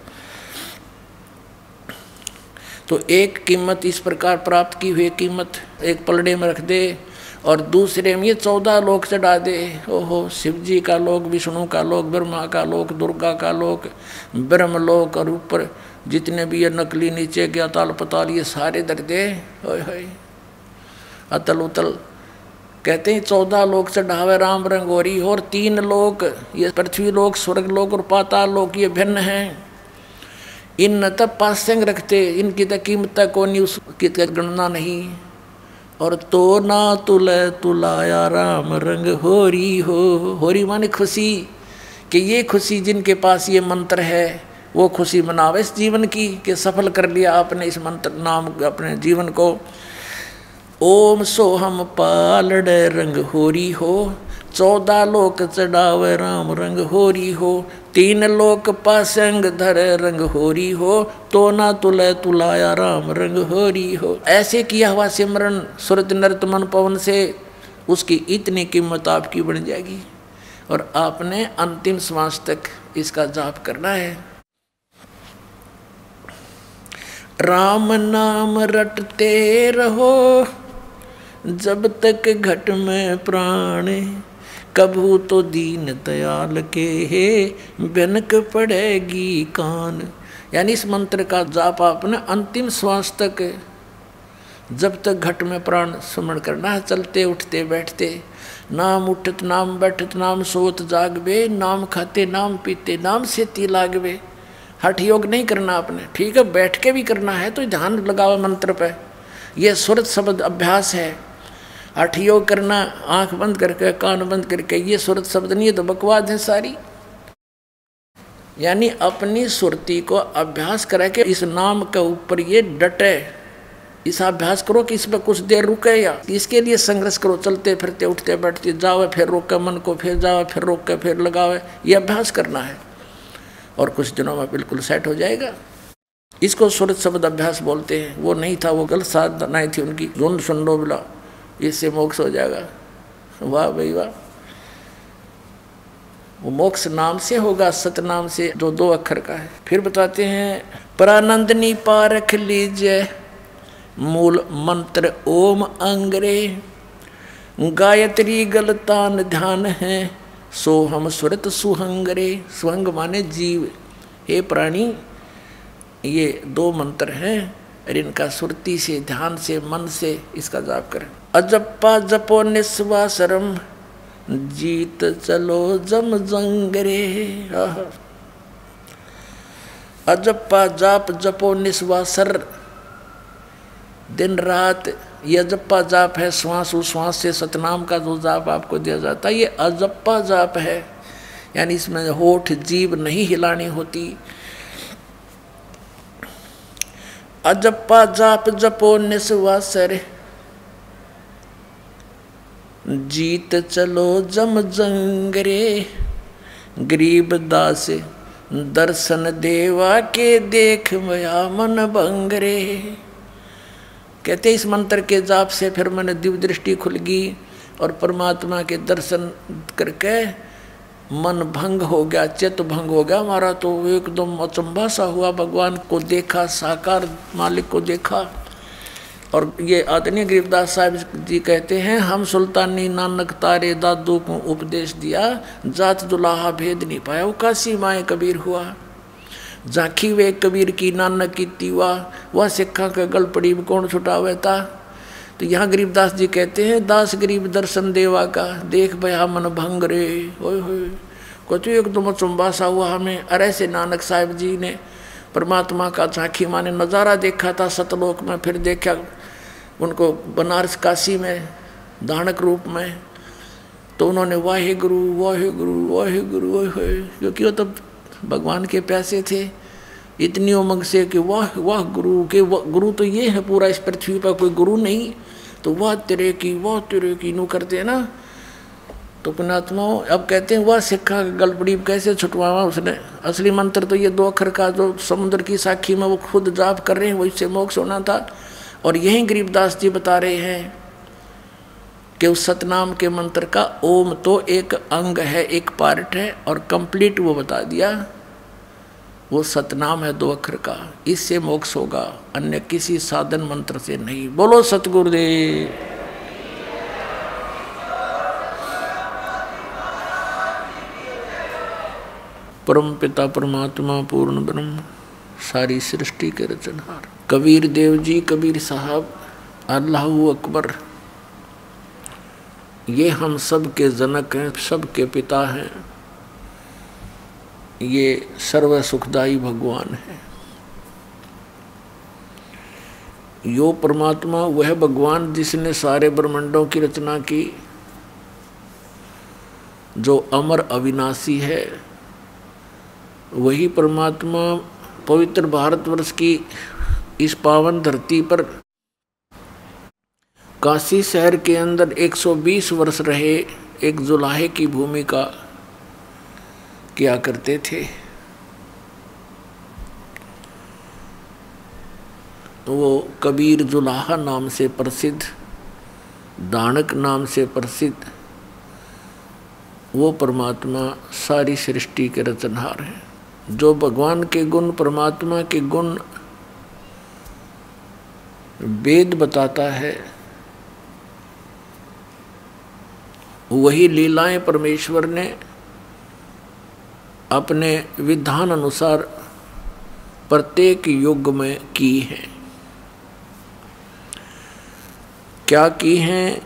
तो एक कीमत इस प्रकार प्राप्त की हुई कीमत एक पलड़े में रख दे और दूसरे में ये 14 लोक चढ़ा दे। ओहो, शिव जी का लोक, विष्णु का लोक, ब्रह्मा का लोक, दुर्गा का लोक, ब्रह्म लोक, और ऊपर जितने भी ये नकली नीचे के अताल पताल ये सारे दर दे। ओए होए, अतल उतल कहते हैं 14 लोक चढ़ावे राम रंगोरी। और 3 लोक, ये पृथ्वी लोक, स्वर्ग लोक और पाताल लोक, ये भिन्न हैं। इन तब पासंग रखते, इनकी तो कीमत को नहीं, उसकी गणना नहीं। और तो ना तुले तुलाया राम रंग होरी हो। होरी माने खुशी, कि ये खुशी जिनके पास ये मंत्र है वो खुशी मनावे इस जीवन की, कि सफल कर लिया आपने इस मंत्र नाम अपने जीवन को। ओम सोहम पालड़े रंग होरी हो, 14 लोक चढ़ावे राम रंग होरी हो, 3 लोक पासंग धरे रंग होरी हो, तो ना तुले तुलाया राम रंग होरी हो। ऐसे किया हुआ सिमरन सुरत नरत मन पवन से उसकी इतनी कीमत आपकी बन जाएगी। और आपने अंतिम श्वास तक इसका जाप करना है। राम नाम रटते रहो जब तक घट में प्राण, कभू तो दीन दयाल के बनक पड़ेगी कान। यानी इस मंत्र का जाप आपने अंतिम श्वास तक जब तक घट में प्राण सुमरण करना है, चलते उठते बैठते। नाम उठत नाम बैठत नाम सोत जागवे, नाम खाते नाम पीते नाम सेती लागवे। हठ योग नहीं करना आपने, ठीक है, बैठ के भी करना है तो ध्यान लगाओ मंत्र पे। यह सुरत शब्द अभ्यास है। हठ योग करना आंख बंद करके कान बंद करके, ये सुरत शब्द नहीं है तो बकवाद है सारी। यानी अपनी सुरती को अभ्यास करा के इस नाम के ऊपर ये डटे, इस अभ्यास करो कि इस पर कुछ देर रुके, या इसके लिए संघर्ष करो। चलते फिरते उठते बैठते जाओ, फिर रोके मन को, फिर जाओ, फिर रोक के फिर लगाओ, ये अभ्यास करना है और कुछ दिनों में बिल्कुल सेट हो जाएगा। इसको सुरत शब्द अभ्यास बोलते हैं। वो नहीं था, वो गलत साधनाएं थी उनकी। जोन सुंडो बिला, इससे मोक्ष हो जाएगा। वाह भाई वाह। वो मोक्ष नाम से होगा, सतनाम से, जो 2 अक्षर का है। फिर बताते हैं, परानंदनी पारख लीजिए मूल मंत्र ओम अंग्रे, गायत्री गलतान ध्यान है, सो हम सुरत सुहंगरे। सुहंग माने जीव। हे प्राणी, ये 2 मंत्र हैं और इनका सुरती से, ध्यान से, मन से इसका जाप करें। अजप्पा जपो निस्वासरम, जीत चलो जम जंगरे। अजप्पा जाप जपो निस्वासर, दिन रात ये अजप्पा जाप है। श्वास उश्वास से सतनाम का जो जाप आपको दिया जाता है ये अजप्पा जाप है। यानी इसमें होठ जीभ नहीं हिलानी होती। अजप्पा जाप जपो निस्वासर, जीत चलो जम जंगरे। गरीब दास दर्शन देवा के, देख मया मन भंगरे। कहते इस मंत्र के जाप से फिर मैंने दिव्य दृष्टि खुल गई और परमात्मा के दर्शन करके मन भंग हो गया, चित्त भंग हो गया हमारा। तो एकदम अचंभा सा हुआ, भगवान को देखा, साकार मालिक को देखा। और ये आदरणीय गरीबदास साहब जी कहते हैं, हम सुल्तानी नानक तारे दादू को उपदेश दिया, जात दुलाहा भेद नहीं पाया, वो काशी माए कबीर हुआ। झांकी वे कबीर की नानक की तीवा, वह सिक्खा का गल पड़ी कौन छुटावे था। तो यहाँ गरीबदास जी कहते हैं, दास गरीब दर्शन देवा का, देख भया मन भंग रे। होय होय, कुछ एकदम चुम्बा सा हुआ हमें। अरे से नानक साहब जी ने परमात्मा का झांकी माने नज़ारा देखा था सतलोक में, फिर देखा उनको बनारस काशी में दानक रूप में। तो उन्होंने वाहे गुरु वाहे गुरु वाहे गुरु वाहे, क्योंकि वो तो भगवान के प्यासे थे इतनी उमंग से कि वाह वाह गुरु के, गुरु तो ये है पूरा इस पृथ्वी पर, कोई गुरु नहीं। तो वाह तेरे की नू करते हैं ना। तो पुण्यात्माओं अब कहते हैं वह सिक्खा गलपड़ी कैसे छुटवावा उसने। असली मंत्र तो ये 2 अक्षर का जो समुद्र की साखी में वो खुद जाप कर रहे हैं, वही से मोक्ष होना था। और यही गरीबदास जी बता रहे हैं कि उस सतनाम के मंत्र का ओम तो एक अंग है, एक पार्ट है, और कंप्लीट वो बता दिया। वो सतनाम है 2 अक्षर का, इससे मोक्ष होगा, अन्य किसी साधन मंत्र से नहीं। बोलो सतगुरुदेव। परम पिता परमात्मा पूर्ण ब्रह्म सारी सृष्टि के रचनहार कबीर देव जी, कबीर साहब, अल्लाहू अकबर, ये हम सब के जनक हैं, सब के पिता हैं। ये सर्व सुखदाई भगवान है। यो परमात्मा वह भगवान जिसने सारे ब्रह्मांडों की रचना की, जो अमर अविनाशी है, वही परमात्मा पवित्र भारतवर्ष की इस पावन धरती पर काशी शहर के अंदर 120 वर्ष रहे एक जुलाहे की भूमिका किया करते थे। वो कबीर जुलाहा नाम से प्रसिद्ध, दानक नाम से प्रसिद्ध वो परमात्मा सारी सृष्टि के रचनहार हैं। जो भगवान के गुण, परमात्मा के गुण वेद बताता है, वही लीलाएं परमेश्वर ने अपने विधान अनुसार प्रत्येक युग में की हैं। क्या की हैं?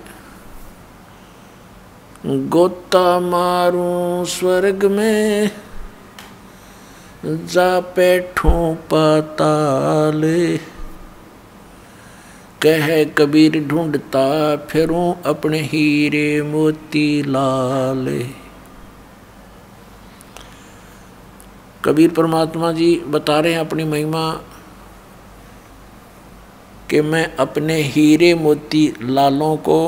गोता मारूं स्वर्ग में, जा बैठूं पाताल, कह कबीर ढूंढता फिरूं अपने हीरे मोती लाल। कबीर परमात्मा जी बता रहे हैं अपनी महिमा कि मैं अपने हीरे मोती लालों को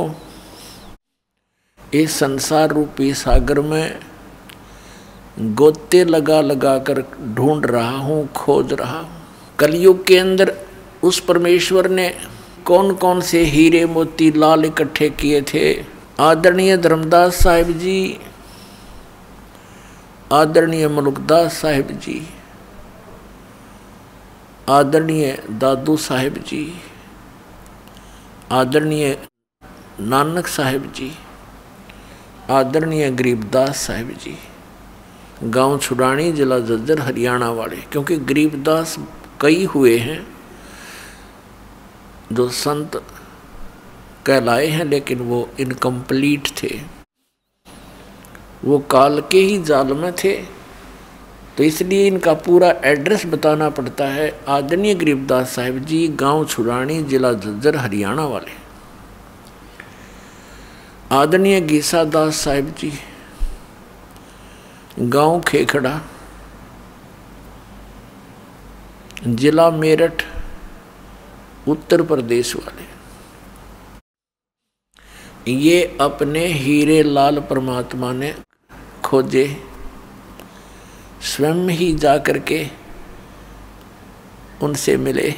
इस संसार रूपी सागर में गोते लगा लगा कर ढूंढ रहा हूँ, खोज रहा हूँ। कलयुग के अंदर उस परमेश्वर ने कौन कौन से हीरे मोती लाल इकट्ठे किए थे? आदरणीय धर्मदास साहिब जी, आदरणीय मलुकदास साहिब जी, आदरणीय दादू साहिब जी, आदरणीय नानक साहिब जी, आदरणीय गरीबदास साहिब जी, गांव छुड़ानी, जिला झज्जर, हरियाणा वाले। क्योंकि गरीबदास कई हुए हैं जो संत कहलाए हैं, लेकिन वो इनकम्प्लीट थे, वो काल के ही जाल में थे, तो इसलिए इनका पूरा एड्रेस बताना पड़ता है। आदरणीय गरीबदास साहिब जी, गांव छुड़ानी, जिला झज्जर, हरियाणा वाले। आदरणीय गीसा दास साहिब जी, गांव खेखड़ा, जिला मेरठ, उत्तर प्रदेश वाले। ये अपने हीरे लाल परमात्मा ने खोजे, स्वयं ही जाकर के उनसे मिले।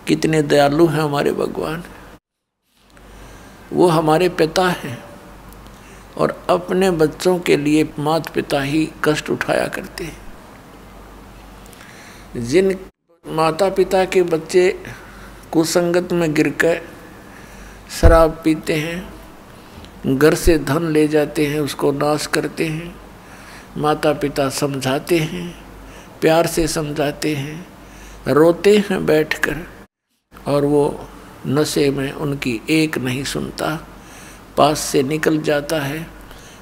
कितने दयालु हैं हमारे भगवान। वो हमारे पिता हैं और अपने बच्चों के लिए माता पिता ही कष्ट उठाया करते हैं। जिन माता पिता के बच्चे कुसंगत में गिरकर शराब पीते हैं, घर से धन ले जाते हैं, उसको नाश करते हैं, माता पिता समझाते हैं, प्यार से समझाते हैं, रोते हैं बैठकर, और वो नशे में उनकी एक नहीं सुनता, पास से निकल जाता है।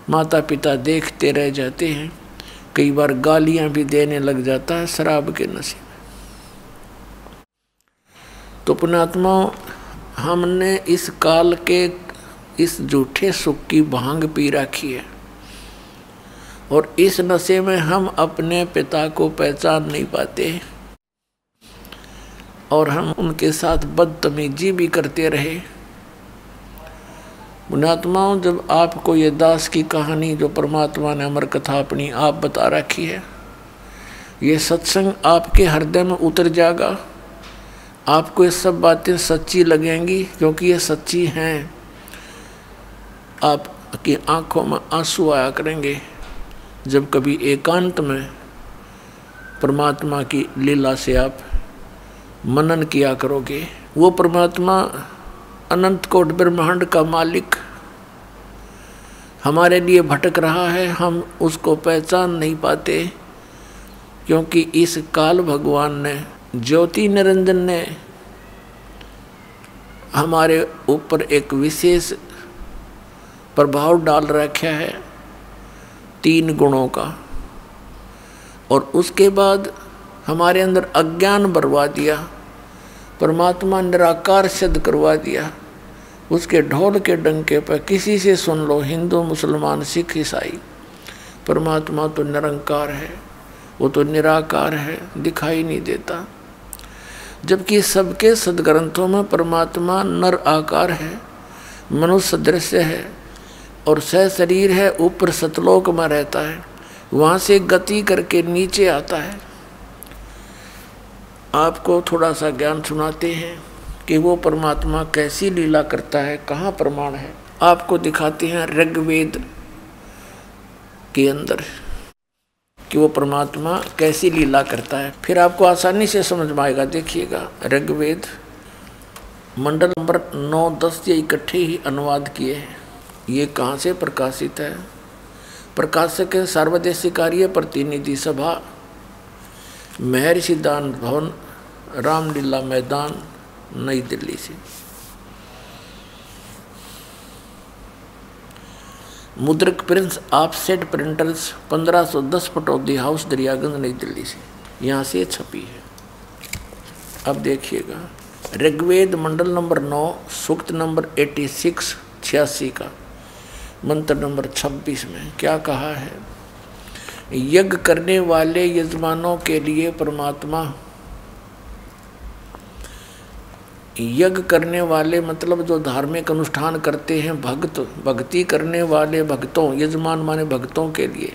माता पिता देखते रह जाते हैं, कई बार गालियां भी देने लग जाता है शराब के नशे में। तो पुण्यात्माओं, हमने इस काल के इस झूठे सुख की भांग पी रखी है, और इस नशे में हम अपने पिता को पहचान नहीं पाते, और हम उनके साथ बदतमीजी भी करते रहे। पुण्यात्माओं, जब आपको ये दास की कहानी जो परमात्मा ने अमर कथा अपनी आप बता रखी है, ये सत्संग आपके हृदय में उतर जाएगा, आपको ये सब बातें सच्ची लगेंगी, क्योंकि ये सच्ची हैं। आपकी आंखों में आंसू आया करेंगे जब कभी एकांत में परमात्मा की लीला से आप मनन किया करोगे। वो परमात्मा अनंत कोट ब्रह्मांड का मालिक हमारे लिए भटक रहा है, हम उसको पहचान नहीं पाते, क्योंकि इस काल भगवान ने, ज्योति निरंजन ने हमारे ऊपर एक विशेष प्रभाव डाल रखा है 3 गुणों का, और उसके बाद हमारे अंदर अज्ञान बरवा दिया, परमात्मा निराकार सिद्ध करवा दिया। उसके ढोल के डंके पर किसी से सुन लो, हिंदू मुसलमान सिख ईसाई, परमात्मा तो निरंकार है, वो तो निराकार है, दिखाई नहीं देता। जबकि सबके सदग्रंथों में परमात्मा नर आकार है, मनुष्य दृश्य है और सशरीर है, ऊपर सतलोक में रहता है, वहाँ से गति करके नीचे आता है। आपको थोड़ा सा ज्ञान सुनाते हैं कि वो परमात्मा कैसी लीला करता है, कहाँ प्रमाण है। आपको दिखाते हैं ऋग्वेद के अंदर कि वो परमात्मा कैसी लीला करता है, फिर आपको आसानी से समझ में आएगा। देखिएगा, ऋग्वेद मंडल नंबर 9, 10 ये इकट्ठे ही अनुवाद किए हैं। ये कहाँ से प्रकाशित है? प्रकाशक है सर्वदेशी कार्य प्रतिनिधि सभा, महर्षि दान भवन, रामलीला मैदान, नई दिल्ली से। मुद्रक Prince offset printers 1510 Pataudi house Daryaganj नई दिल्ली से, यहाँ से छपी है। अब देखिएगा, ऋग्वेद मंडल नंबर 9 सूक्त नंबर 86 का मंत्र नंबर 26 में क्या कहा है? यज्ञ करने वाले यजमानों के लिए परमात्मा, यज्ञ करने वाले मतलब जो धार्मिक अनुष्ठान करते हैं, भक्त, भक्ति करने वाले भक्तों, यजमान माने भक्तों के लिए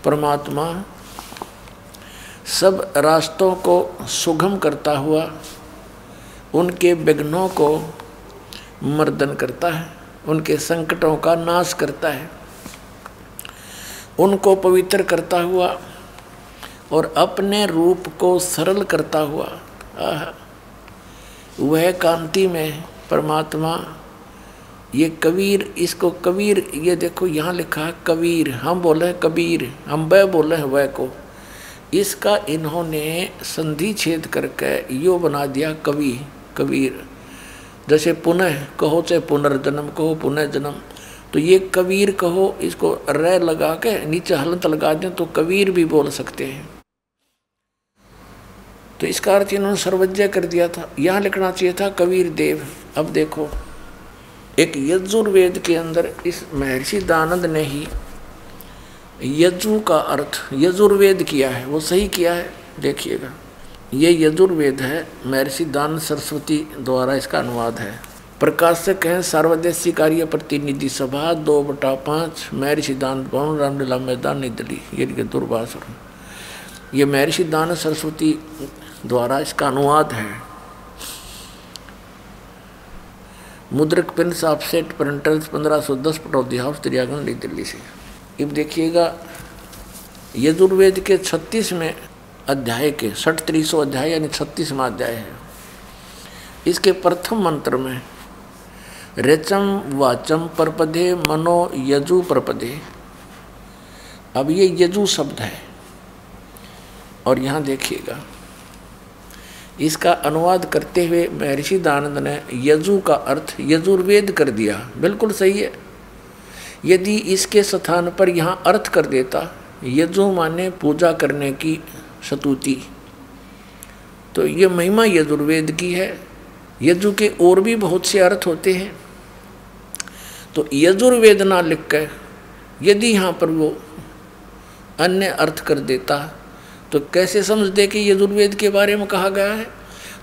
परमात्मा सब रास्तों को सुगम करता हुआ उनके विघ्नों को मर्दन करता है, उनके संकटों का नाश करता है, उनको पवित्र करता हुआ और अपने रूप को सरल करता हुआ वह कांति में परमात्मा। ये कबीर, इसको कबीर, ये देखो यहाँ लिखा है कबीर, हम बोले हैं कबीर, हम वह बोले हैं वह को, इसका इन्होंने संधि छेद करके यो बना दिया कवि, कबीर। जैसे पुनः कहो चाहे पुनर्जन्म कहो, पुनः जन्म, तो ये कबीर कहो, इसको रे लगा के नीचे हलंत लगा दें तो कबीर भी बोल सकते हैं। तो इसका अर्थ इन्होंने सर्वज्ञ कर दिया था, यहाँ लिखना चाहिए था कबीर देव। अब देखो, एक यजुर्वेद के अंदर इस महर्षि दानंद ने ही यजु का अर्थ यजुर्वेद किया है, वो सही किया है। देखिएगा, ये यजुर्वेद है, महर्षि दानंद सरस्वती द्वारा इसका अनुवाद है। प्रकाशक हैं सर्वदेशी कार्य प्रतिनिधि सभा 2/5, महर्षि दानंद भवन, रामलीला मैदान, नई दिल्ली। ये दूरभाष, ये महर्षि दानंद सरस्वती द्वारा इसका अनुवाद है। मुद्रक Prince offset printers 1510 Pataudi house Daryaganj नई दिल्ली से। अब देखिएगा, यजुर्वेद के 36वें अध्याय के 36वां अध्याय यानी 36वां अध्याय है। इसके प्रथम मंत्र में रेचम वाचम परपदे मनो यजु परपदे। अब ये यजु शब्द है और यहाँ देखिएगा, इसका अनुवाद करते हुए महर्षि दानंद ने यजु का अर्थ यजुर्वेद कर दिया। बिल्कुल सही है। यदि इसके स्थान पर यहाँ अर्थ कर देता यजु माने पूजा करने की स्तुति, तो ये महिमा यजुर्वेद की है। यजु के और भी बहुत से अर्थ होते हैं, तो यजुर्वेद ना लिख कर यदि यहाँ पर वो अन्य अर्थ कर देता तो कैसे समझ दे कि यजुर्वेद के बारे में कहा गया है।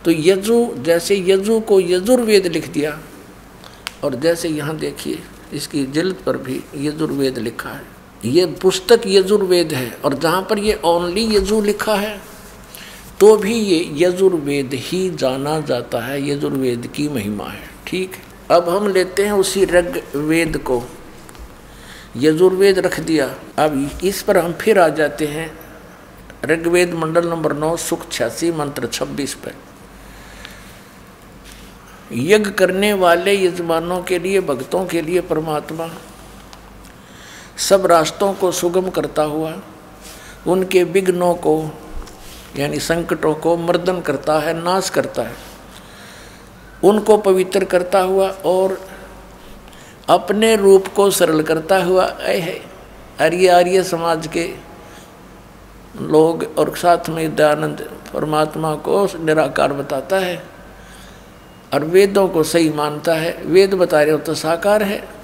तो यजु, जैसे यजु को यजुर्वेद लिख दिया, और जैसे यहाँ देखिए इसकी जिल्द पर भी यजुर्वेद लिखा है। ये पुस्तक यजुर्वेद है, और जहाँ पर ये ओनली यजु लिखा है तो भी ये यजुर्वेद ही जाना जाता है, यजुर्वेद की महिमा है। ठीक, अब हम लेते हैं उसी ऋग्वेद को, यजुर्वेद रख दिया। अब इस पर हम फिर आ जाते हैं ऋग्वेद मंडल नंबर 9 सूक्त 86 मंत्र 26 पर। यज्ञ करने वाले यजमानों के लिए, भक्तों के लिए परमात्मा सब रास्तों को सुगम करता हुआ उनके विघ्नों को यानी संकटों को मर्दन करता है, नाश करता है, उनको पवित्र करता हुआ और अपने रूप को सरल करता हुआ। आर्य समाज के लोग, और साथ में दयानंद परमात्मा को निराकार बताता है और वेदों को सही मानता है। वेद बता रहे हो तो साकार है,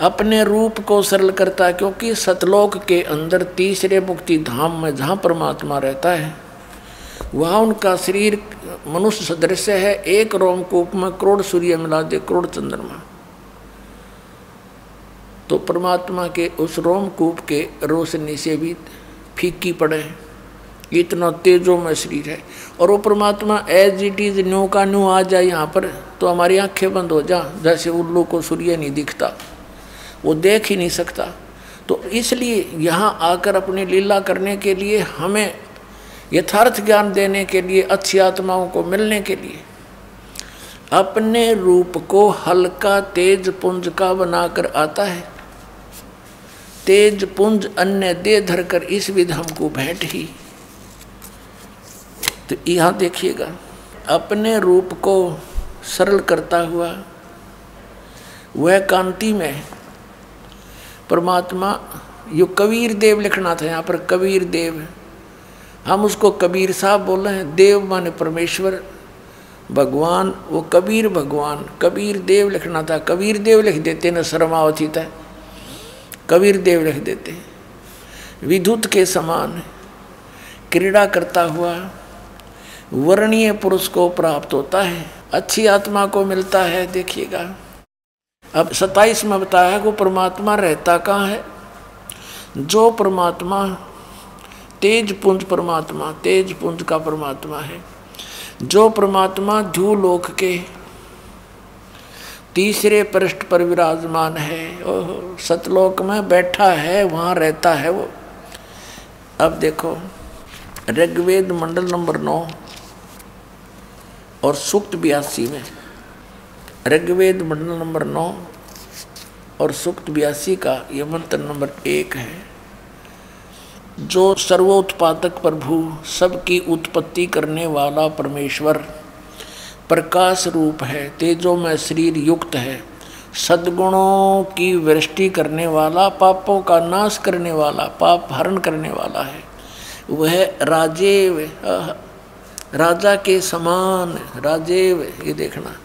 अपने रूप को सरल करता है, क्योंकि सतलोक के अंदर तीसरे मुक्ति धाम में जहाँ परमात्मा रहता है वहाँ उनका शरीर मनुष्य सदृश है। एक रोमकूप में करोड़ सूर्य मिला दे, करोड़ चंद्रमा, तो परमात्मा के उस रोमकूप के रोशनी से भी फीकी पड़े, इतना तेजों में शरीर है। और वो परमात्मा एज इट इज न्यू का न्यू आ जाए यहाँ पर तो हमारी आंखें बंद हो जा, जैसे उल्लू को सूर्य नहीं दिखता, वो देख ही नहीं सकता। तो इसलिए यहाँ आकर अपनी लीला करने के लिए, हमें यथार्थ ज्ञान देने के लिए, अच्छी आत्माओं को मिलने के लिए अपने रूप को हल्का तेज पुंज का बनाकर आता है। तेज पुंज अन्य दे धरकर इस विध हमको भेंट ही। तो यहाँ देखिएगा, अपने रूप को सरल करता हुआ वह कांति में परमात्मा, यो कबीर देव लिखना था यहाँ पर, कबीर देव, हम उसको कबीर साहब बोल रहे हैं। देव माने परमेश्वर भगवान, वो कबीर भगवान, कबीर देव लिखना था, कबीर देव लिख देते न शर्मावती था, कबीर देव लिख देते। विद्युत के समान क्रीड़ा करता हुआ वर्णीय पुरुष को प्राप्त होता है, अच्छी आत्मा को मिलता है। देखिएगा अब 27 में बताया है वो परमात्मा रहता कहाँ है। जो परमात्मा तेज पुंज परमात्मा, तेज पुंज का परमात्मा है, जो परमात्मा ध्रुवलोक के तीसरे पृष्ठ पर विराजमान है, ओह सतलोक में बैठा है, वहाँ रहता है वो। अब देखो ऋग्वेद मंडल नंबर 9 और सूक्त 82 में, ऋग्वेद मंडल नंबर 9 और सूक्त 82 का ये मंत्र नंबर 1 है। जो सर्वोत्पादक प्रभु, सबकी उत्पत्ति करने वाला परमेश्वर प्रकाश रूप है, तेजों में शरीर युक्त है, सद्गुणों की वृष्टि करने वाला, पापों का नाश करने वाला, पाप हरण करने वाला है। वह राजेव, राजा के समान, राजेव, ये देखना,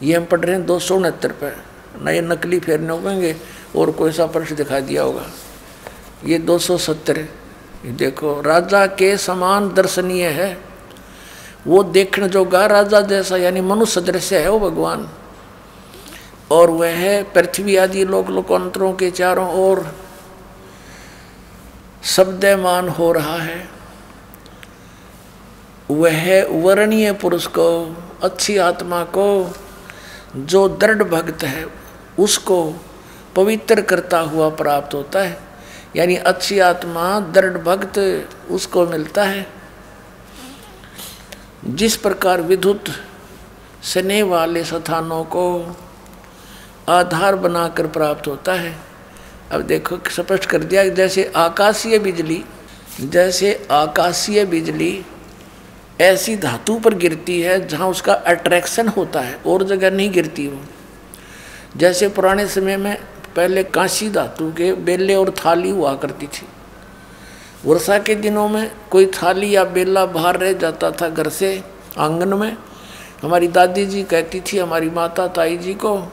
ये हम पढ़ रहे हैं 269 पे, नए नकली फेरने होंगे और कोई सा पर्श दिखा दिया होगा। ये 270, देखो राजा के समान दर्शनीय है, वो देखने जोगा राजा जैसा, यानी मनुष्य दृश्य है वो भगवान। और वह पृथ्वी आदि लोक लोकांतरों के चारों ओर शब्दमान हो रहा है। वह वर्णीय पुरुष को, अच्छी आत्मा को, जो दृढ़ भक्त है उसको पवित्र करता हुआ प्राप्त होता है। यानी अच्छी आत्मा, दृढ़ भक्त उसको मिलता है। जिस प्रकार विद्युत स्नेह वाले स्थानों को आधार बनाकर प्राप्त होता है। अब देखो स्पष्ट कर दिया, जैसे आकाशीय बिजली ऐसी धातु पर गिरती है जहाँ उसका अट्रैक्शन होता है, और जगह नहीं गिरती वो। जैसे पुराने समय में पहले कांसी धातु के बेले और थाली हुआ करती थी। वर्षा के दिनों में कोई थाली या बेला बाहर रह जाता था घर से आंगन में, हमारी दादी जी कहती थी हमारी माता ताई जी को,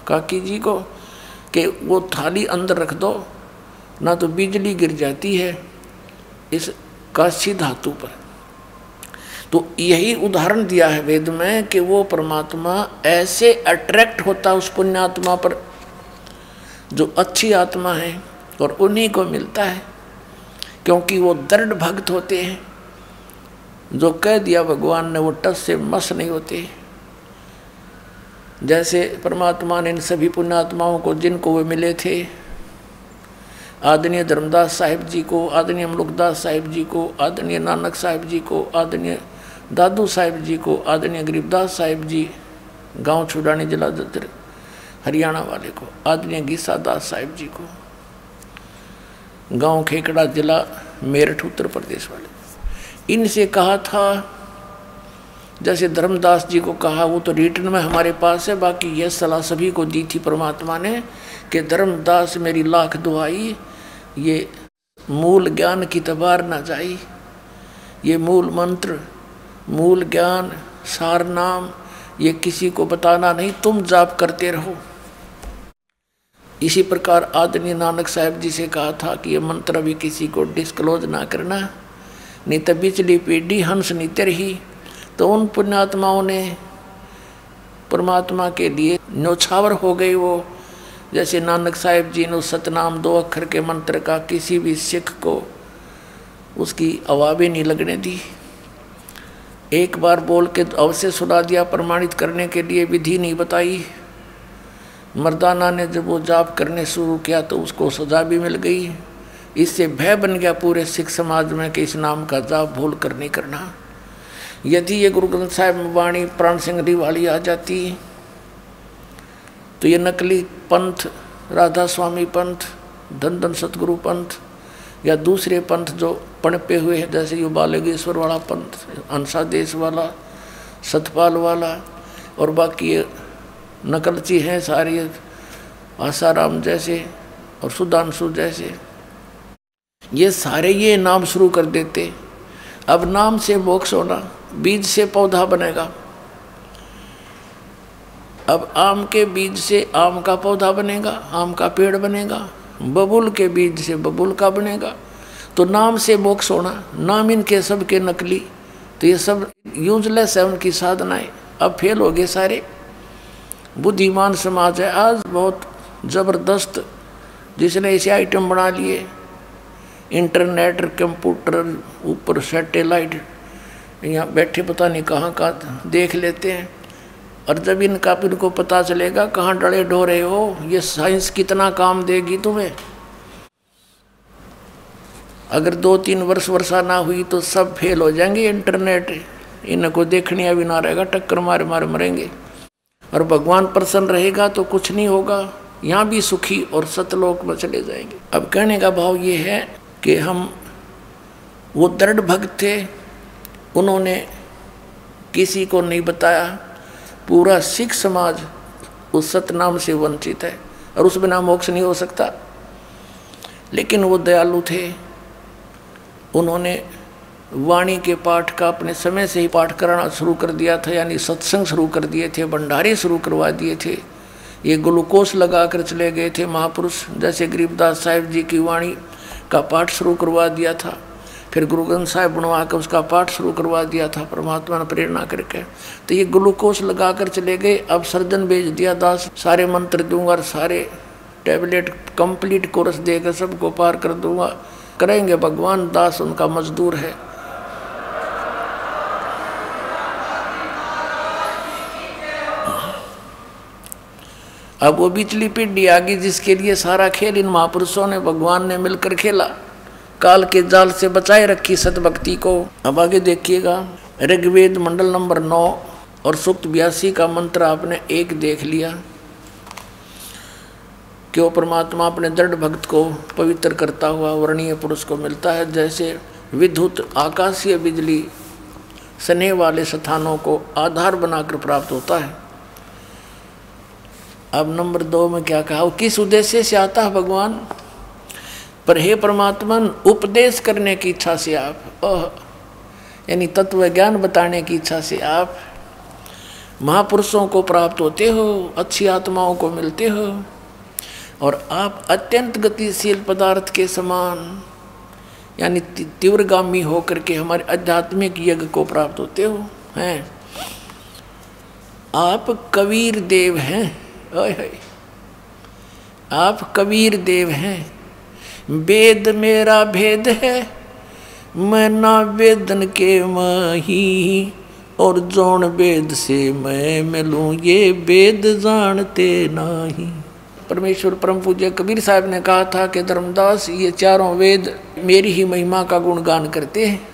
काकी जी को, कि वो थाली अंदर रख दो ना तो बिजली गिर जाती है इस कांसी धातु पर। तो यही उदाहरण दिया है वेद में कि वो परमात्मा ऐसे अट्रैक्ट होता है उस पुण्यात्मा पर जो अच्छी आत्मा है, और उन्हीं को मिलता है, क्योंकि वो दृढ़ भक्त होते हैं। जो कह दिया भगवान ने वो टस से मस नहीं होते। जैसे परमात्मा ने इन सभी पुण्यात्माओं को, जिनको वे मिले थे, आदरणीय धर्मदास साहिब जी को, आदरणीय मलुकदास साहिब जी को, आदरणीय नानक साहिब जी को, आदरणीय दादू साहिब जी को, आदरणीय गरीबदास साहिब जी गांव छुड़ानी जिला ददर हरियाणा वाले को, आदरणीय गीसा दास साहिब जी को गांव खेकड़ा जिला मेरठ उत्तर प्रदेश वाले। इनसे कहा था, जैसे धर्मदास जी को कहा, वो तो रिटर्न में हमारे पास है, बाकी यह सलाह सभी को दी थी परमात्मा ने कि धर्मदास मेरी लाख दुआई, ये मूल ज्ञान की तबार ना जाई, ये मूल मंत्र, मूल ज्ञान, सार नाम ये किसी को बताना नहीं, तुम जाप करते रहो। इसी प्रकार आदरणीय नानक साहब जी से कहा था कि ये मंत्र भी किसी को डिस्क्लोज ना करना, नहीं तो बिचली पीढ़ी हंस नीते रही। तो उन पुण्यात्माओं ने परमात्मा के लिए न्योछावर हो गए वो। जैसे नानक साहब जी ने सतनाम 2 अक्षर के मंत्र का किसी भी सिख को उसकी आवाज़ें नहीं लगने दी, एक बार बोल के अवश्य सुना दिया, प्रमाणित करने के लिए विधि नहीं बताई। मर्दाना ने जब वो जाप करने शुरू किया तो उसको सजा भी मिल गई। इससे भय बन गया पूरे सिख समाज में कि इस नाम का जाप भूल कर नहीं करना। यदि ये गुरु ग्रंथ साहिब में वाणी प्राण सिंह वाली आ जाती तो ये नकली पंथ, राधा स्वामी पंथ, धन धन सतगुरु पंथ या दूसरे पंथ जो पनपे हुए हैं, जैसे ये बालगेश्वर वाला पंथ, अंसादेश वाला, सतपाल वाला और बाकी ये नकलची हैं सारी, आसाराम जैसे और सुधांशु जैसे, ये सारे ये नाम शुरू कर देते। अब नाम से मोक्ष होना, बीज से पौधा बनेगा। अब आम के बीज से आम का पौधा बनेगा, आम का पेड़ बनेगा, बबूल के बीज से बबूल का बनेगा। तो नाम से मोक्ष होना, नाम इनके सब के नकली, तो ये सब यूजलेस है उनकी साधनाएं। अब फेल हो गए सारे। बुद्धिमान समाज है आज बहुत ज़बरदस्त, जिसने ऐसे आइटम बना लिए, इंटरनेट, कंप्यूटर, ऊपर सैटेलाइट, यहाँ बैठे पता नहीं कहाँ का देख लेते हैं। और जब इनको पता चलेगा कहाँ डरे डोरे हो, ये साइंस कितना काम देगी तुम्हें। अगर 2-3 वर्ष वर्षा ना हुई तो सब फेल हो जाएंगे। इंटरनेट इनको देखने भी ना रहेगा, टक्कर मारे मारे मरेंगे। और भगवान प्रसन्न रहेगा तो कुछ नहीं होगा, यहाँ भी सुखी और सतलोक में चले जाएंगे। अब कहने का भाव ये है कि हम वो दृढ़ भक्त थे, उन्होंने किसी को नहीं बताया। पूरा सिख समाज उस सतनाम से वंचित है और उस बिना मोक्ष नहीं हो सकता। लेकिन वो दयालु थे, उन्होंने वाणी के पाठ का अपने समय से ही पाठ कराना शुरू कर दिया था, यानी सत्संग शुरू कर दिए थे, भंडारे शुरू करवा दिए थे। ये ग्लूकोज लगा कर चले गए थे महापुरुष, जैसे गरीबदास साहिब जी की वाणी का पाठ शुरू करवा दिया था, फिर गुरु ग्रंथ साहिब बनवा कर उसका पाठ शुरू करवा दिया था परमात्मा ने प्रेरणा करके। तो ये ग्लूकोज लगा कर चले गए। अब सर्जन भेज दिया दास, सारे मंत्र दूंगा और सारे टैबलेट कंप्लीट कोर्स देकर सबको पार कर दूंगा। करेंगे भगवान, दास उनका मजदूर है। अब वो बिचली पीढ़ी आ गई जिसके लिए सारा खेल इन महापुरुषों ने, भगवान ने मिलकर खेला, काल के जाल से बचाए रखी सतभक्ति को। अब आगे देखिएगा, ऋग्वेद मंडल नंबर 9 और सूक्त 82 का मंत्र आपने एक देख लिया कि वो परमात्मा अपने दृढ़ भक्त को पवित्र करता हुआ वर्णीय पुरुष को मिलता है। जैसे विद्युत आकाशीय बिजली स्नेह वाले स्थानों को आधार बनाकर प्राप्त होता है। अब नंबर 2 में क्या कहा, किस उद्देश्य से आता है भगवान? पर हे परमात्मा, उपदेश करने की इच्छा से आप, यानी तत्व ज्ञान बताने की इच्छा से आप महापुरुषों को प्राप्त होते हो, अच्छी आत्माओं को मिलते हो, और आप अत्यंत गतिशील पदार्थ के समान यानी तीव्रगामी होकर के हमारे आध्यात्मिक यज्ञ को प्राप्त होते हो हैं। आप कबीर देव हैं, आप कबीर देव हैं। वेद मेरा भेद है, मैं ना वेदन के माही, और जौन वेद से मैं मिलूं ये वेद जानते नहीं। परमेश्वर परम पूज्य कबीर साहब ने कहा था कि धर्मदास, ये चारों वेद मेरी ही महिमा का गुणगान करते हैं,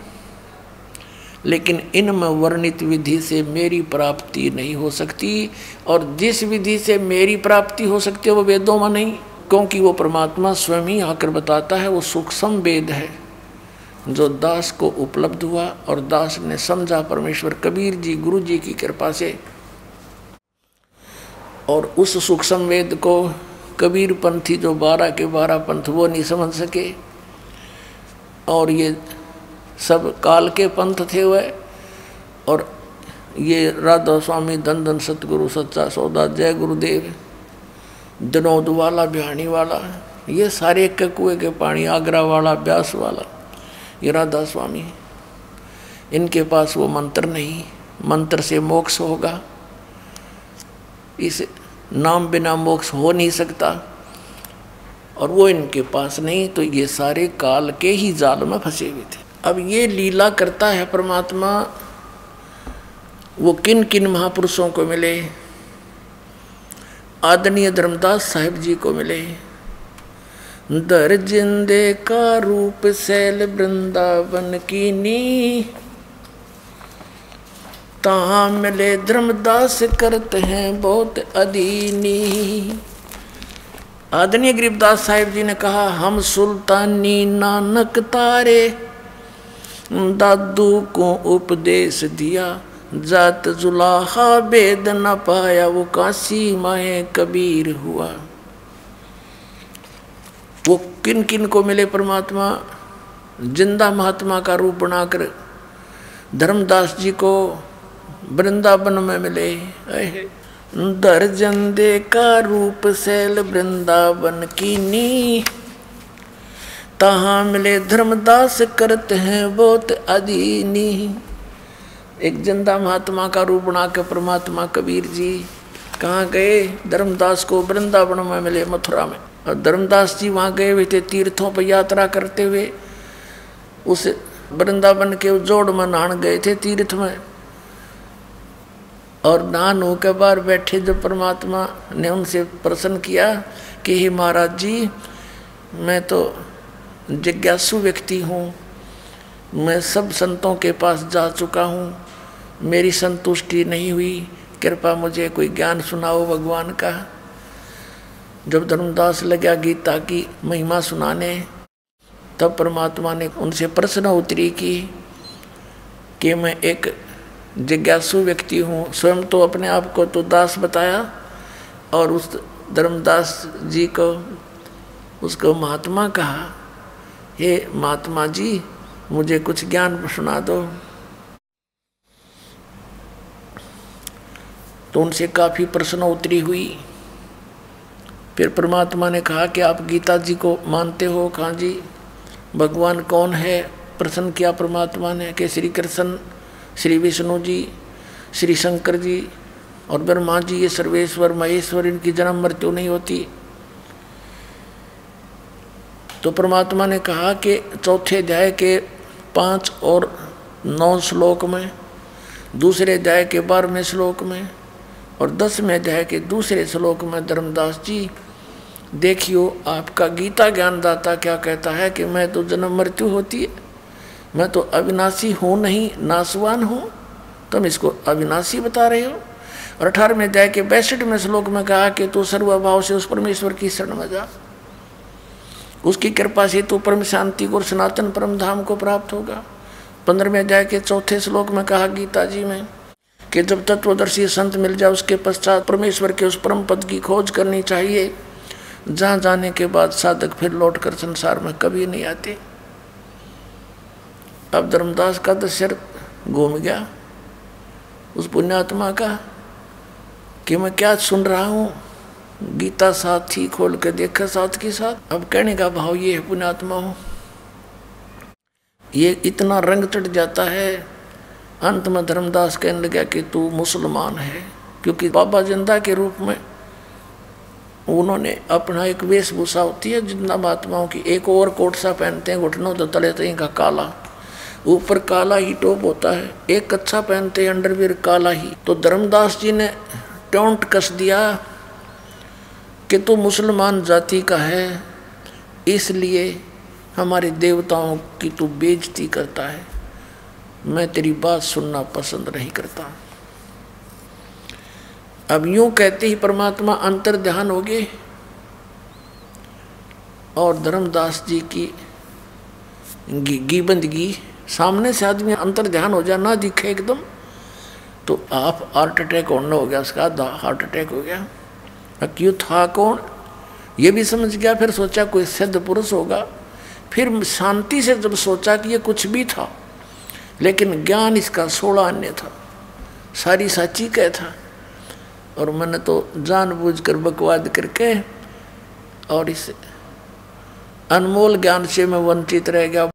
लेकिन इनमें वर्णित विधि से मेरी प्राप्ति नहीं हो सकती, और जिस विधि से मेरी प्राप्ति हो सकती है वो वेदों में नहीं, क्योंकि वो परमात्मा स्वयं ही आकर बताता है। वो सूक्ष्म वेद है जो दास को उपलब्ध हुआ और दास ने समझा परमेश्वर कबीर जी गुरु जी की कृपा से, और उस सूक्ष्म वेद को कबीर पंथी जो 12 के 12 पंथ वो नहीं समझ सके, और ये सब काल के पंथ थे वह। और ये राधा स्वामी, धन धन सतगुरु, सच्चा सौदा, जय गुरुदेव, दिनोद वाला, बिहानी वाला, ये सारे एक कुएं के पानी, आगरा वाला, ब्यास वाला, ये राधा स्वामी। इनके पास वो मंत्र नहीं, मंत्र से मोक्ष होगा, इस नाम बिना मोक्ष हो नहीं सकता, और वो इनके पास नहीं, तो ये सारे काल के ही जाल में फंसे हुए थे। अब ये लीला करता है परमात्मा, वो किन किन महापुरुषों को मिले, आदरणीय धर्मदास साहिब जी को मिले। दर जिंदे का रूप सैल वृंदावन की नी, तहाँ मिले धर्मदास करते हैं बहुत अधीनी। आदरणीय गरीबदास साहिब जी ने कहा, हम सुल्तानी नानक तारे, दादू को उपदेश दिया, जात जुलाहा भेद न पाया, वो काशी माए कबीर हुआ। वो किन किन को मिले परमात्मा, जिंदा महात्मा का रूप बनाकर धर्मदास जी को वृंदावन में मिले। दर जंदे का रूप सैल वृंदावन की नी, तहाँ मिले धर्मदास करते हैं बहुत अधीनी। एक जिंदा महात्मा का रूप बना के परमात्मा कबीर जी कहाँ गए, धर्मदास को वृंदावन में मिले, मथुरा में। और धर्मदास जी वहाँ गए हुए थे तीर्थों पर यात्रा करते हुए, उस वृंदावन के जोड़ में नहान गए थे तीर्थ में। और नहान होकर बाहर बैठे जब परमात्मा ने उनसे प्रश्न किया कि हे महाराज जी, मैं तो जिज्ञासु व्यक्ति हूँ, मैं सब संतों के पास जा चुका हूँ, मेरी संतुष्टि नहीं हुई, कृपा मुझे कोई ज्ञान सुनाओ भगवान का। जब धर्मदास लगा गीता की महिमा सुनाने, तब परमात्मा ने उनसे प्रश्न उत्तरी की कि मैं एक जिज्ञासु व्यक्ति हूँ। स्वयं तो अपने आप को तो दास बताया, और उस धर्मदास जी को उसको महात्मा कहा, हे महात्मा जी मुझे कुछ ज्ञान सुना दो। तो उनसे काफ़ी प्रश्न उत्तरी हुई। फिर परमात्मा ने कहा कि आप गीता जी को मानते हो? कहा जी। भगवान कौन है? प्रश्न किया परमात्मा ने कि श्री कृष्ण, श्री विष्णु जी, श्री शंकर जी और ब्रह्मा जी, ये सर्वेश्वर महेश्वर, इनकी जन्म मृत्यु नहीं होती। तो परमात्मा ने कहा कि चौथे अध्याय के 5 और 9 श्लोक में, दूसरे अध्याय के 12वें श्लोक में और 10वें अध्याय के दूसरे श्लोक में, धर्मदास जी देखियो आपका गीता ज्ञानदाता क्या कहता है कि मैं तो जन्म मृत्यु होती है, मैं तो अविनाशी हूँ नहीं, नाशवान हूँ, तुम इसको अविनाशी बता रहे हो। और 18वें अध्याय के 62वें श्लोक में कहा कि तू सर्वभाव से उस परमेश्वर की शरण में जा, उसकी कृपा से तू परम शांति को और सनातन परम धाम को प्राप्त होगा। 15वें अध्याय के 4थे श्लोक में कहा गीता जी में कि जब तत्वदर्शी संत मिल जाए उसके पश्चात परमेश्वर के उस परम पद की खोज करनी चाहिए, जहाँ जाने के बाद साधक फिर लौटकर संसार में कभी नहीं आते। अब धर्मदास का तो सिर घूम गया उस पुण्यात्मा का कि मैं क्या सुन रहा हूँ। गीता साथ ही खोल के देखा साथ के साथ। अब कहने का भाव ये है, पुण्यात्मा हो, ये इतना रंग चढ़ जाता है। अंत में धर्मदास कहने लगा कि तू मुसलमान है, क्योंकि बाबा जिंदा के रूप में उन्होंने अपना एक वेशभूषा होती है जिंदा महात्माओं की, एक और कोट सा पहनते हैं, घुटनों तो तले तई का काला, ऊपर काला ही टॉप होता है, एक कच्छा पहनते हैं अंडरवियर काला ही। तो धर्मदास जी ने टोंट कस दिया कि तू मुसलमान जाति का है, इसलिए हमारे देवताओं की तू बेइज्जती करता है, मैं तेरी बात सुनना पसंद नहीं करता। अब यूं कहते ही परमात्मा अंतर ध्यान हो गए और धर्मदास जी की बंदगी सामने से आदमी अंतर ध्यान हो जाए ना दिखे एकदम, तो आप हार्ट अटैक होना हो गया, उसका हार्ट अटैक हो गया। क्यों था कौन ये भी समझ गया, फिर सोचा कोई सिद्ध पुरुष होगा, फिर शांति से जब सोचा कि ये कुछ भी था लेकिन ज्ञान इसका 16 अन्य था, सारी साची कह था। और मैंने तो जानबूझकर बकवाद करके और इस अनमोल ज्ञान से मैं वंचित रह गया।